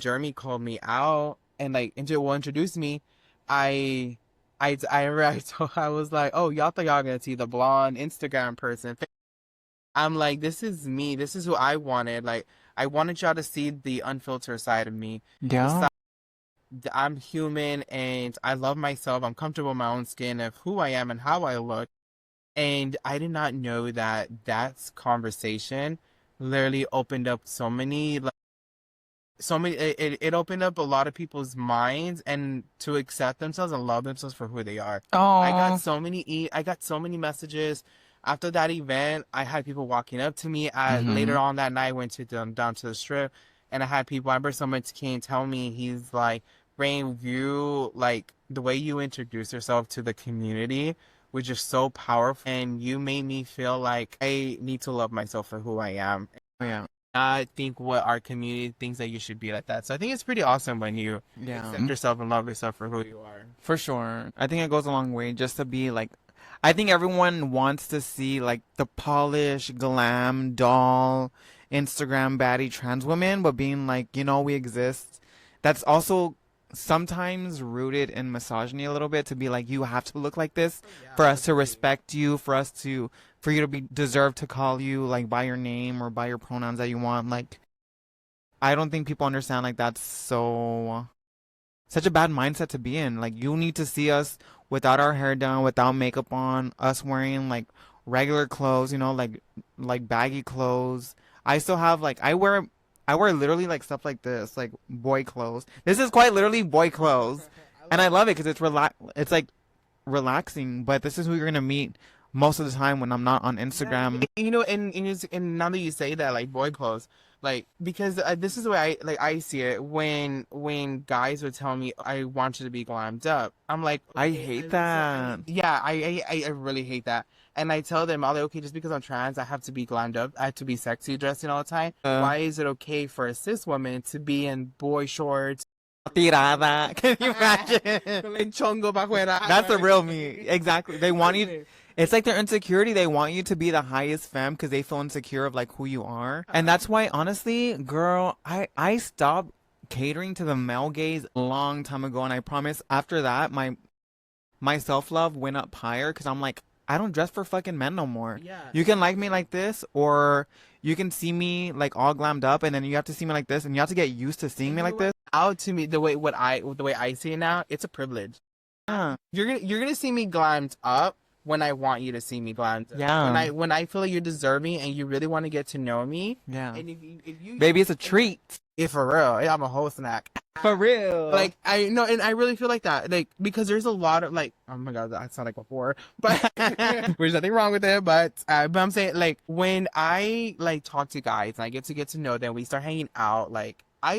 Jeremy called me out and like introduced me, I remember I was like, oh, y'all thought y'all gonna see the blonde Instagram person. I'm like, this is me. This is who I wanted. Like, I wanted y'all to see the unfiltered side of me. Yeah. I'm human and I love myself. I'm comfortable in my own skin of who I am and how I look. And I did not know that that's conversation literally opened up it opened up a lot of people's minds and to accept themselves and love themselves for who they are. I got Oh. I got so many messages after that event. I had people walking up to me later on that night. I went to down to the strip, and I had people. I remember someone came tell me, he's like, Rain, you like the way you introduce yourself to the community was just so powerful, and you made me feel like I need to love myself for who I am. Yeah. I think what our community thinks that you should be like that. So I think it's pretty awesome when you accept yourself and love yourself for who you are. For sure. I think it goes a long way just to be like, I think everyone wants to see like the polished, glam, doll, Instagram baddie trans women, but being like, you know, we exist. That's also sometimes rooted in misogyny a little bit to be like, you have to look like this for us to respect you, for you to be deserve to call you like by your name or by your pronouns that you want. Like, I don't think people understand like that's so such a bad mindset to be in. Like, you need to see us without our hair done, without makeup on, us wearing like regular clothes, you know, like baggy clothes. I still have like I wear literally like stuff like this, like boy clothes. This is quite literally boy clothes, and I love it because it's like relaxing. But this is who you're gonna meet most of the time when I'm not on Instagram. You know, and now that you say that, like boy clothes, like because this is the way I see it. When guys would tell me I want you to be glammed up, I'm like I hate that. Yeah, I really hate that. And I tell them, I'm like, okay, just because I'm trans, I have to be glammed up. I have to be sexy dressing all the time. Why is it okay for a cis woman to be in boy shorts? Tirada. Can you imagine? Chongo pa fuera. That's the real me. Exactly. They want you. It's like their insecurity. They want you to be the highest femme because they feel insecure of like who you are. And that's why, honestly, girl, I stopped catering to the male gaze a long time ago. And I promise after that, my self-love went up higher because I'm like, I don't dress for fucking men no more. Yeah. You can like me like this, or you can see me like all glammed up, and then you have to see me like this, and you have to get used to seeing me like this. Out to me, the way I see it now, it's a privilege. Yeah. You're gonna see me glammed up when I want you to see me glammed up. Yeah. When I feel like you're deserving and you really want to get to know me. Yeah. And if you Baby, it's a treat. if for real, I'm a whole snack. For real. Like I know, and I really feel like that. Like because there's a lot of like, oh my god, that sounded like before, but there's nothing wrong with it. But I'm saying like when I like talk to guys and I get to know them, we start hanging out. Like I'll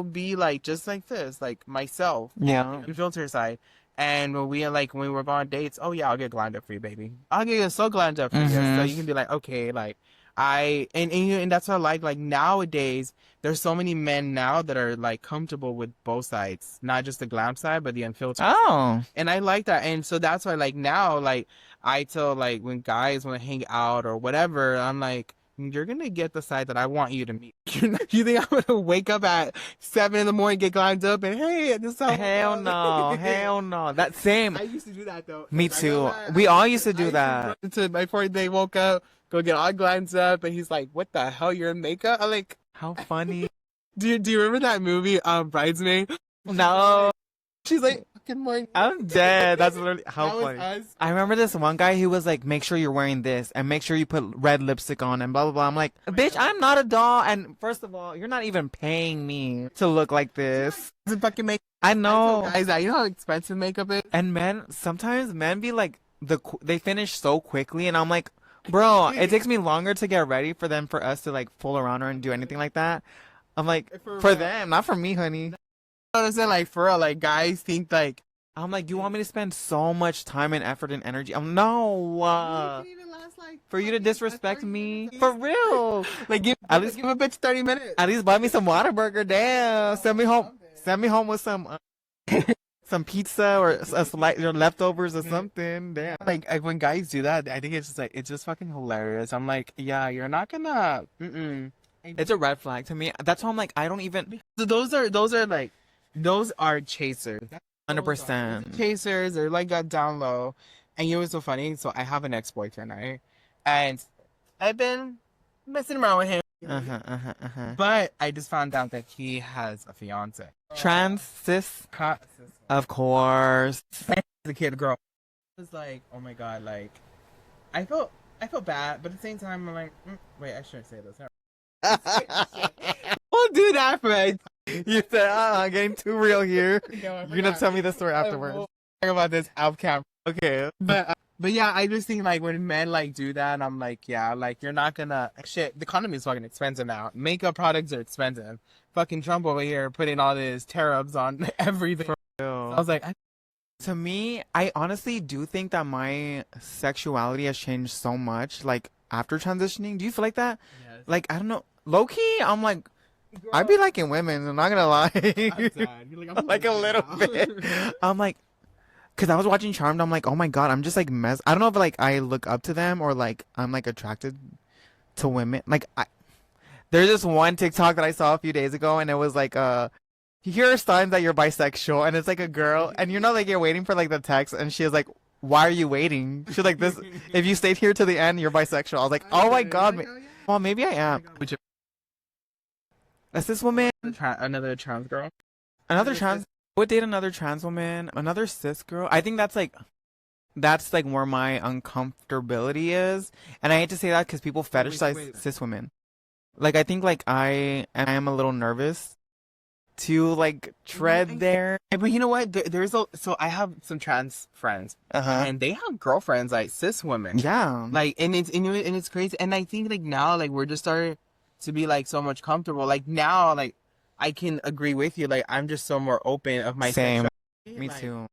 be like just like this, like myself. Yeah. The filter side. And when we were going on dates, oh yeah, I'll get glammed up for you, baby. I'll get so glammed up for you, so you can be like, okay, like. And that's what I like nowadays there's so many men now that are like comfortable with both sides, not just the glam side but the unfiltered Oh. and I like that. And so that's why like now like I tell like when guys want to hang out or whatever, I'm like, you're gonna get the side that I want you to meet. You think I'm gonna wake up at 7 in the morning, get glammed up, and hey, this is Hell no, hell no. That same. I used to do that though. Me too. We all used to do that. Until my 4th day, woke up, go get all glammed up, and he's like, "What the hell? You're in makeup?" I'm like, How funny. Do you remember that movie, Bridesmaid? No. She's like, "Good morning." I'm dead. That's literally how That was funny. us. I remember this one guy who was like, make sure you're wearing this and make sure you put red lipstick on and blah, blah, blah. I'm like, bitch, I'm not a doll. And first of all, you're not even paying me to look like this. It's fucking makeup. I know. Guys, you know how expensive makeup is? And sometimes men be like, they finish so quickly. And I'm like, bro, it takes me longer to get ready for us to like fool around or and do anything like that. I'm like, for them, not for me, honey. I understand, like, for real, like, guys think, like, I'm like, you want me to spend so much time and effort and energy? No. For you to disrespect me? For real. Like, give a bitch 30 minutes. At least buy me some Whataburger. Damn. Send me home. Send me home with some some pizza or your leftovers or something. Damn. Like, when guys do that, I think it's just, like, it's just fucking hilarious. I'm like, yeah, you're not gonna, It's a red flag to me. That's why I'm like, I don't even. So those are chasers. 100%. Chasers, they're like got down low. And you know what's so funny? So I have an ex-boyfriend, right? And I've been messing around with him. But I just found out that he has a fiance. Trans cis? Of course. The kid girl. It was like, oh my god, like I felt bad, but at the same time I'm like, wait, I shouldn't say this. Don't do that, Fred. You said, getting too real here. You're gonna tell me the story afterwards. We'll talk about this off camera. Okay. But yeah, I just think like when men like do that, I'm like, yeah, like you're not gonna shit. The economy is fucking expensive now. Makeup products are expensive. Fucking Trump over here putting all his tariffs on everything. So I was like, to me, I honestly do think that my sexuality has changed so much. Like after transitioning, do you feel like that? Yes. Like I don't know, low key, I'm like. Girl. I be liking women, I'm not gonna lie. I'm like a little bit. I'm like, cause I was watching Charmed, I'm like, oh my god, I'm just like I don't know if like I look up to them or like I'm like attracted to women. Like there's this one TikTok that I saw a few days ago and it was like here are signs that you're bisexual, and it's like a girl and like you're waiting for like the text and she was like, why are you waiting? She's like, this if you stayed here to the end, you're bisexual. I was like, oh my god, well maybe I am. Is this woman? Another trans girl? Another trans would date another trans woman, another cis girl. I think that's like where my uncomfortability is, and I hate to say that because people fetishize cis women. Like I think like I am a little nervous to like tread there. But you know what? So I have some trans friends, and they have girlfriends like cis women. Yeah. Like, and it's crazy. And I think like now, like we're just starting to be like so much comfortable. Like now, like I can agree with you. Like I'm just so more open of my Same. sexuality. Me Like, too.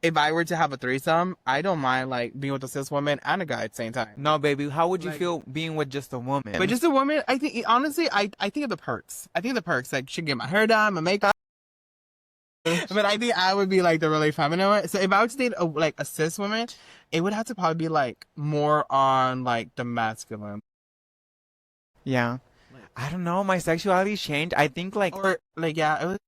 If I were to have a threesome, I don't mind like being with a cis woman and a guy at the same time. No, baby. How would you feel being with just a woman? But just a woman, I think honestly, I think of the perks. I think of the perks. Like, she get my hair done, my makeup. But I think I would be like the really feminine one. So if I were to date a cis woman, it would have to probably be like more on like the masculine. Yeah. I don't know. My sexuality's changed. I think like, Or like, yeah, it was.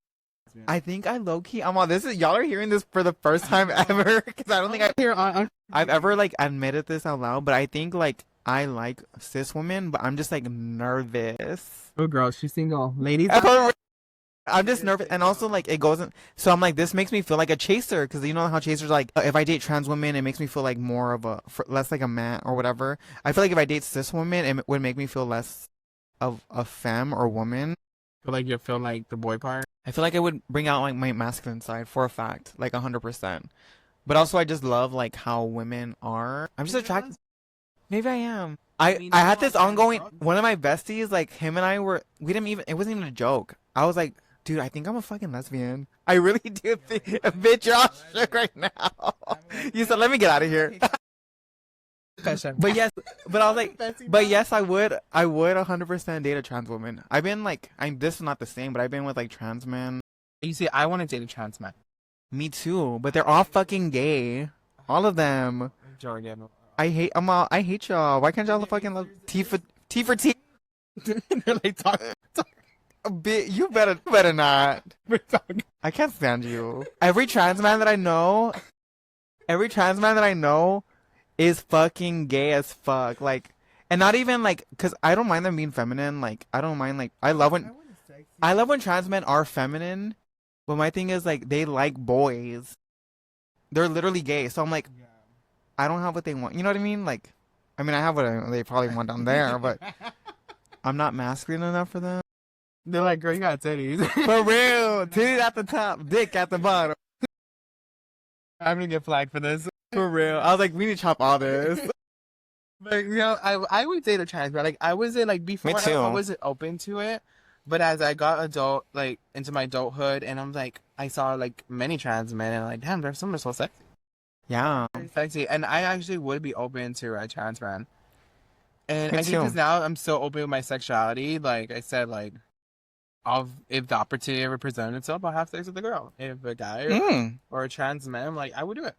I think I low key. I'm on this. Y'all are hearing this for the first time ever because I don't think I've ever like admitted this out loud. But I think like I like cis women, but I'm just like nervous. Oh, girl, she's single, ladies. I'm just nervous, and also like it goes in. So I'm like, this makes me feel like a chaser because you know how chasers like if I date trans women, it makes me feel like more of less like a man or whatever. I feel like if I date cis women, it would make me feel less of a femme or woman. Feel like you feel like the boy part. I feel like it would bring out like my masculine side for a fact, like 100%. But also, I just love like how women are. I'm just attracted. Maybe I am. I had this ongoing. One of my besties, like him and I were. We didn't even. It wasn't even a joke. I was like, dude, I think I'm a fucking lesbian. I really do think. Bitch, you're all shook right now. You said, let me get out of here. But yes, but I was like, but yes, I would 100% date a trans woman. I've been like, this is not the same, but I've been with like trans men. You see, I want to date a trans man. Me too, but they're all fucking gay. All of them. I hate y'all. Why can't y'all fucking love T for T? They're like talking. A bit. You better not. I can't stand you. Every trans man that I know is fucking gay as fuck. Like, and not even like, cause I don't mind them being feminine. Like, I don't mind like, I love when trans men are feminine. But my thing is like, they like boys. They're literally gay. So I'm like, I don't have what they want. You know what I mean? Like, I mean, I have what they probably want down there, but I'm not masculine enough for them. They're like, girl, you got titties. For real. Titties at the top, dick at the bottom. I'm gonna get flagged for this. For real. I was like, we need to chop all this. But, you know, I would date a trans man. Like, I wasn't, like, before, Me too. I wasn't open to it. But as I got into my adulthood, and I'm like, I saw, like, many trans men, and I'm like, damn, some are so sexy. Yeah. Very sexy. And I actually would be open to a trans man. And Me I think too. because now I'm so open with my sexuality, like I said, like, if the opportunity ever presented itself, I'll have sex with a girl. If a guy or a trans man, like, I would do it.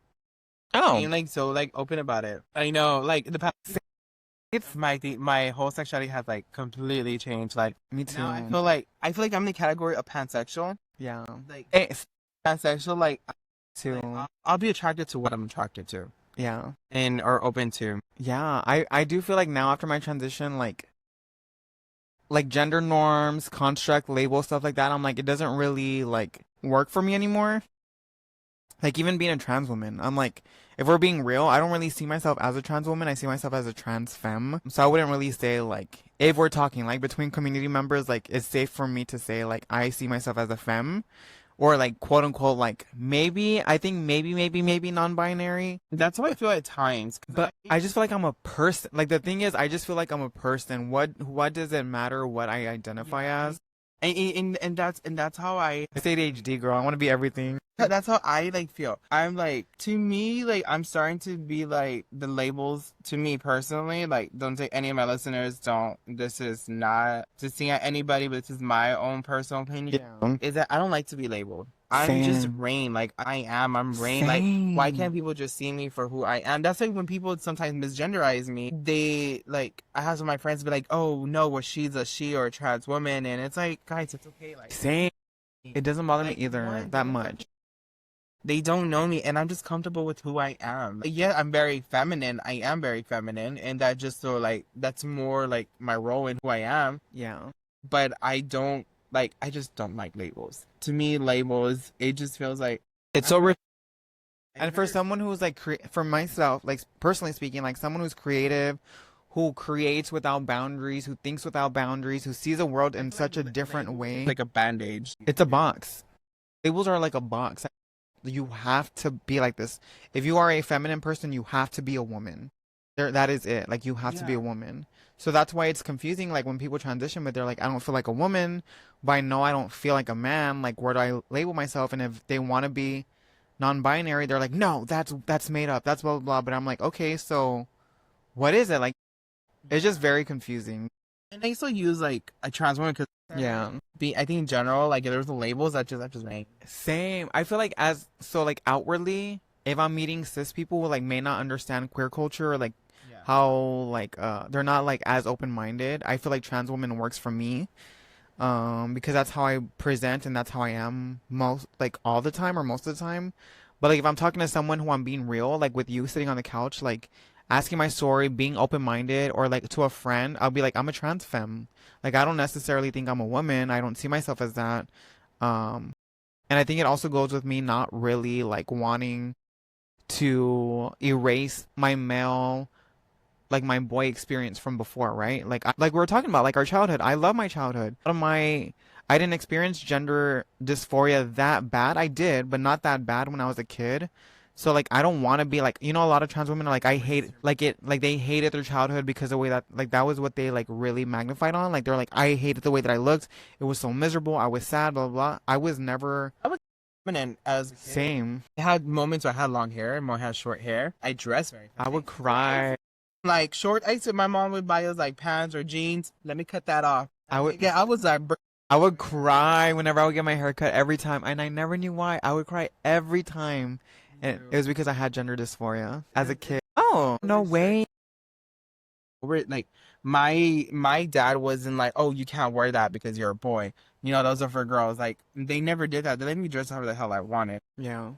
Oh. And like so like open about it. I know like the past it's my whole sexuality has like completely changed. Like Me too. now I feel like I'm in the category of pansexual. Yeah. Like pansexual, like Too. I'll be attracted to what I'm attracted to. Yeah. And or open to. Yeah. I do feel like now after my transition, like gender norms, construct, label, stuff like that, I'm like, it doesn't really like work for me anymore. Like, even being a trans woman, I'm like, if we're being real, I don't really see myself as a trans woman. I see myself as a trans femme. So I wouldn't really say, like, if we're talking, like, between community members, like, it's safe for me to say, like, I see myself as a femme. Or, like, quote unquote, like, maybe non-binary. That's how I feel at times. But I just feel like I'm a person. Like, the thing is, I just feel like I'm a person. What does it matter what I identify as? And that's how I say ADHD, girl. I want to be everything. That's how I like feel. I'm like, to me, like I'm starting to be like the labels to me personally. Like, don't take any of my listeners. This is not to see at anybody, but this is my own personal opinion. Yeah. Is that I don't like to be labeled. I'm just Rain. Like I'm Rain. Like, why can't people just see me for who I am? That's like when people sometimes misgenderize me. They like I have some of my friends be like, oh no, well she's a she or a trans woman, and it's like, guys, it's okay. Like same. It doesn't bother me either that much. They don't know me, and I'm just comfortable with who I am. Yeah, I'm very feminine. I am very feminine, and that just so like that's more like my role in who I am. Yeah. But I don't like, I just don't like labels. To me, labels, it just feels like it's so and for someone who's like, for myself, like personally speaking, like someone who's creative, who creates without boundaries, who thinks without boundaries, who sees the world in such a different way. like a band-aid. It's a box. Labels are like a box. You have to be like this. If you are a feminine person, you have to be a woman. That is it. Like, you have to be a woman. So that's why it's confusing. Like, when people transition, but they're like, I don't feel like a woman, but I know I don't feel like a man. Like, where do I label myself? And if they want to be non-binary, they're like, no, that's made up. That's blah, blah, blah. But I'm like, okay, so what is it? Like, it's just very confusing. And they still use, like, a trans woman because, I think in general, like, there's the labels that just make. Same. I feel like like, outwardly, if I'm meeting cis people who, like, may not understand queer culture or, like, how, like, they're not, like, as open-minded, I feel like trans woman works for me. Because that's how I present and that's how I am all the time or most of the time. But like, if I'm talking to someone who I'm being real, like with you sitting on the couch, like asking my story, being open-minded, or like to a friend, I'll be like, I'm a trans femme. Like, I don't necessarily think I'm a woman. I don't see myself as that. And I think it also goes with me not really like wanting to erase my male, like my boy experience from before, right? Like we were talking about, like our childhood. I love my childhood. I didn't experience gender dysphoria that bad. I did, but not that bad when I was a kid. So like, I don't want to be like, a lot of trans women are like, I hate they hated their childhood because of the way that, like, that was what they like really magnified on. Like, they're like, I hated the way that I looked. It was so miserable. I was sad, blah, blah, blah. I was never. I was feminine as same. I had moments where I had long hair and more had short hair. I dressed very fast. I would cry. Like short, I said my mom would buy us like pants or jeans. Let me cut that off. I would cry whenever I would get my hair cut every time, and I never knew why. I would cry every time, and it was because I had gender dysphoria as a kid. Oh, no way. Like my dad wasn't like, oh, you can't wear that because you're a boy. Those are for girls. Like, they never did that. They let me dress however the hell I wanted. Yeah.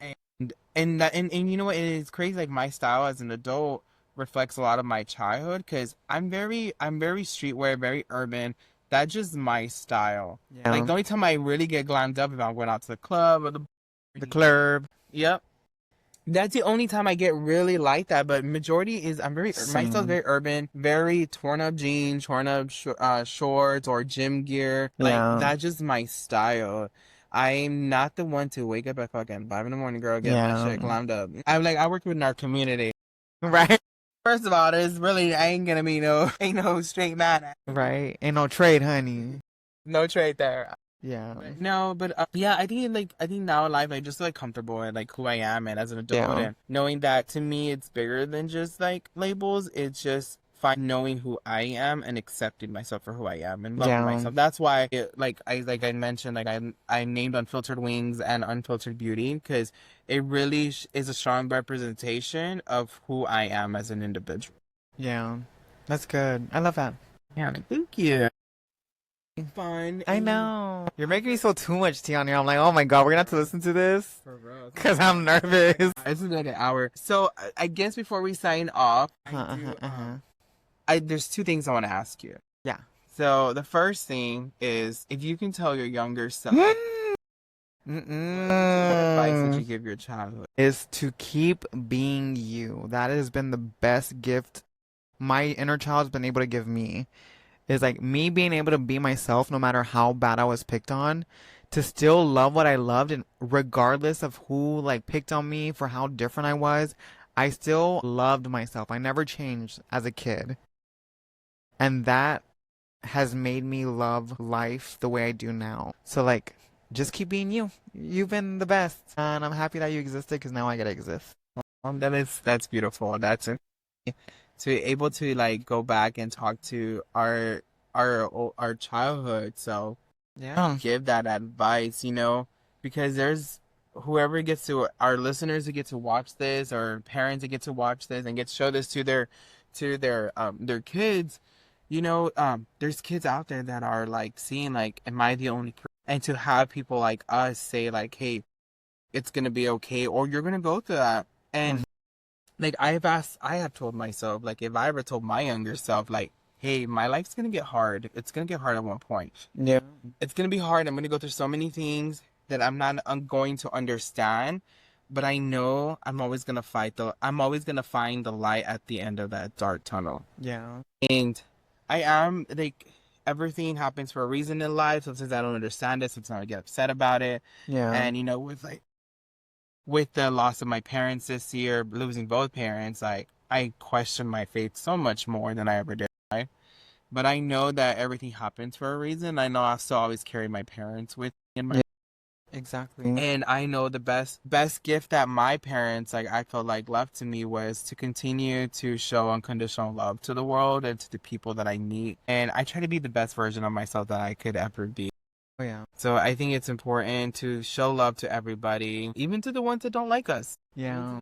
And you know what? It's crazy. Like, my style as an adult reflects a lot of my childhood because I'm very streetwear, very urban. That's just my style. Yeah. Like, the only time I really get glammed up if I'm going out to the club or the club. Yep. That's the only time I get really like that. But majority is my style's very urban, very torn up jeans, torn up shorts or gym gear. Like, that's just my style. I'm not the one to wake up at fucking 5 a.m, girl, get my shit glammed up. I work within our community. Right. First of all, there's really, I ain't gonna be ain't no straight man. Right. Ain't no trade, honey. No trade there. Yeah. No, but I think now in life, I just like comfortable and like who I am and as an adult and knowing that to me it's bigger than just like labels. It's just knowing who I am and accepting myself for who I am and loving myself. That's why I mentioned, like I named Unfiltered Wings and Unfiltered Beauty because it really is a strong representation of who I am as an individual. Yeah, that's good. I love that. Yeah, thank you. Fun. I know. You're making me feel too much tea on here. I'm like, oh my god, we're gonna have to listen to this because I'm nervous. This is like an hour. So I guess before we sign off, there's two things I want to ask you. Yeah. So the first thing is, if you can tell your younger self, what advice would you give your childhood? Is to keep being you. That has been the best gift my inner child's been able to give me. Is like me being able to be myself no matter how bad I was picked on, to still love what I loved, and regardless of who like picked on me for how different I was, I still loved myself. I never changed as a kid. And that has made me love life the way I do now. So like, just keep being you. You've been the best. And I'm happy that you existed because now I get to exist. That's beautiful. That's it. To be able to like go back and talk to our childhood. So give that advice, because there's whoever gets to, our listeners who get to watch this, or parents that get to watch this and get to show this to their kids. There's kids out there that are like seeing like, am I the only person? And to have people like us say like, hey, it's gonna be okay, or you're gonna go through that. And like I have told myself, like if I ever told my younger self, like hey, my life's gonna get hard. It's gonna get hard at one point. Yeah. It's gonna be hard. I'm gonna go through so many things that I'm going to understand. But I know I'm always gonna I'm always gonna find the light at the end of that dark tunnel. Yeah. And I am like, everything happens for a reason in life. Sometimes I don't understand it. Sometimes I get upset about it. Yeah. And with the loss of my parents this year, losing both parents, like, I question my faith so much more than I ever did. Right? But I know that everything happens for a reason. I know I still always carry my parents with me in my Exactly. And I know the best gift that my parents, like, I felt like left to me was to continue to show unconditional love to the world and to the people that I meet. And I try to be the best version of myself that I could ever be. Oh, yeah. So I think it's important to show love to everybody, even to the ones that don't like us. Yeah.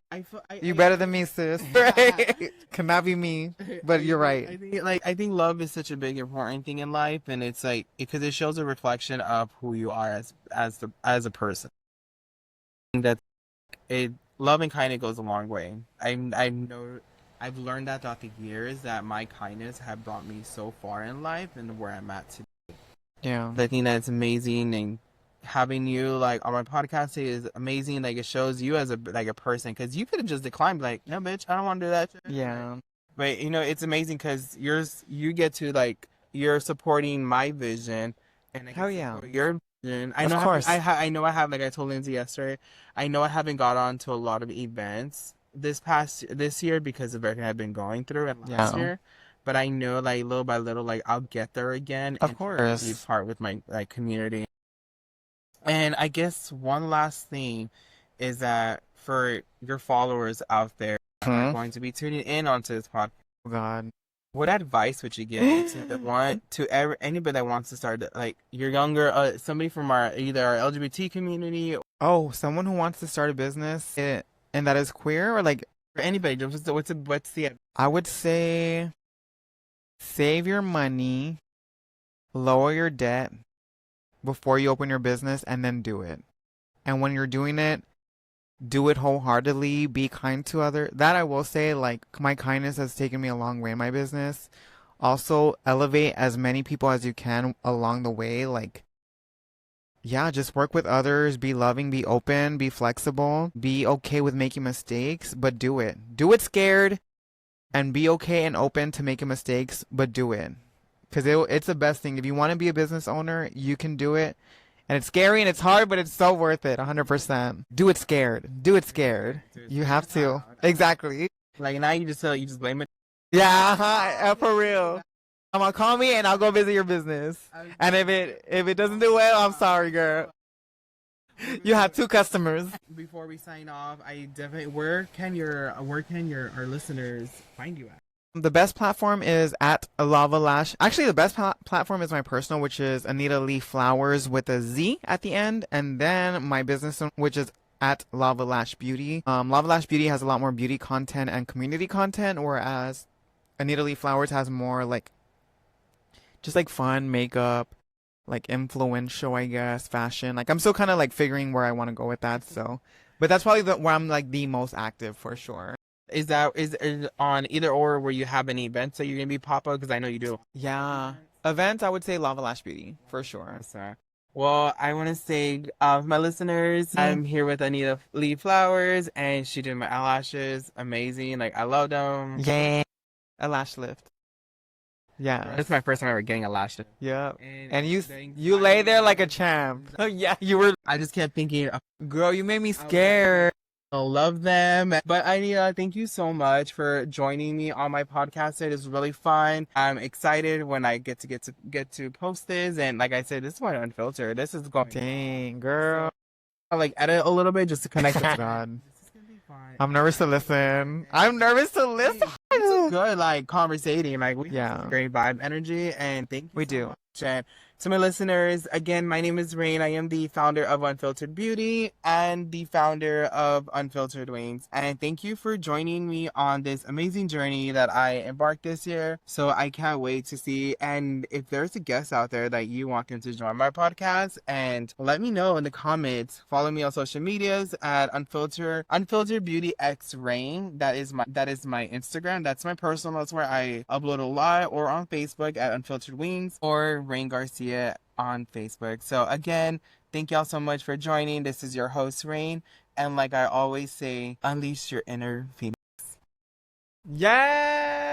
You better than me, sis. Right? Cannot be me, but you're right. I think love is such a big important thing in life, and it's like, because it shows a reflection of who you are as a person. That love and kindness goes a long way. I know I've learned that throughout the years, that my kindness have brought me so far in life and where I'm at today. Yeah. I think that's amazing, and having you like on my podcast is amazing. Like, it shows you as a person, because you could have just declined, like, no, bitch, I don't want to do that shit. Yeah. But it's amazing because you get to, like, you're supporting my vision, and I Hell yeah, your vision. Of course. I know I have, like I told Lindsay yesterday, I know I haven't got on to a lot of events this year because of everything I've been going through and last year. But I know, like, little by little, like, I'll get there again. Of course. Be part with my, like, community. And I guess one last thing is that for your followers out there who are going to be tuning in onto this podcast, Oh, God. what advice would you give to anybody that wants to start, like, you're younger, somebody from either our LGBT community? Oh, someone who wants to start a business and that is queer, or like anybody? What's the I would say save your money, lower your debt before you open your business, and then do it. And when you're doing it, do it wholeheartedly. Be kind to others. That I will say, like, my kindness has taken me a long way in my business. Also, elevate as many people as you can along the way. Like, yeah, just work with others. Be loving, be open, be flexible. Be okay with making mistakes, but do it. Do it scared. And be okay and open to making mistakes, but do it. Because it's the best thing. If you want to be a business owner, you can do it. And it's scary and it's hard, but it's so worth it, 100%. Do it scared. Do it scared. You have to. Exactly. Like, now you just blame it. Yeah, for real. I'm gonna call me and I'll go visit your business. And if it doesn't do well, I'm sorry, girl. You have 2 customers. Before we sign off, where can our listeners find you at? The best platform is at Lava Lash. Actually, the best platform is my personal, which is Anita Flowerz with a Z at the end, and then my business, which is at Lava Lash Beauty. Lava Lash Beauty has a lot more beauty content and community content, whereas Anita Flowerz has more like just like fun makeup, like influential, I guess, fashion. Like, I'm still kind of like figuring where I want to go with that. So, but that's probably where I'm like the most active for sure. Is on either or where you have any events that you're gonna be pop up? Because I know you do. Yeah, events. I would say Lava Lash Beauty for sure. Well, I want to say, my listeners, I'm here with Anita Flowerz, and she did my eyelashes. Amazing. Like, I love them. Yeah, a lash lift. Yeah, this is my first time ever getting a lash lift. Yeah, and you lay there like a champ. Oh yeah, you were. I just kept thinking, girl, you made me scared. I love them. But Anita, thank you so much for joining me on my podcast. It is really fun. I'm excited when I get to post this. And like I said, this is my Unfiltered. This is going. Dang, girl. I like edit a little bit just to connect with God. This is gonna be fun. I'm nervous to listen. It's good, like, conversating. Like, we have Yeah. great vibe energy, and thank you. We so do. much. And To my listeners, again, my name is Rain. I am the founder of Unfiltered Beauty and the founder of Unfiltered Wings. And thank you for joining me on this amazing journey that I embarked this year. So I can't wait to see. And if there's a guest out there that you want them to join my podcast, and let me know in the comments. Follow me on social medias at Unfiltered Beauty X Rain. That is my Instagram. That's my personal. That's where I upload a lot. Or on Facebook at Unfiltered Wings or Rain Garcia on Facebook. So again, thank y'all so much for joining. This is your host, Rain. And like I always say, unleash your inner phoenix. Yeah!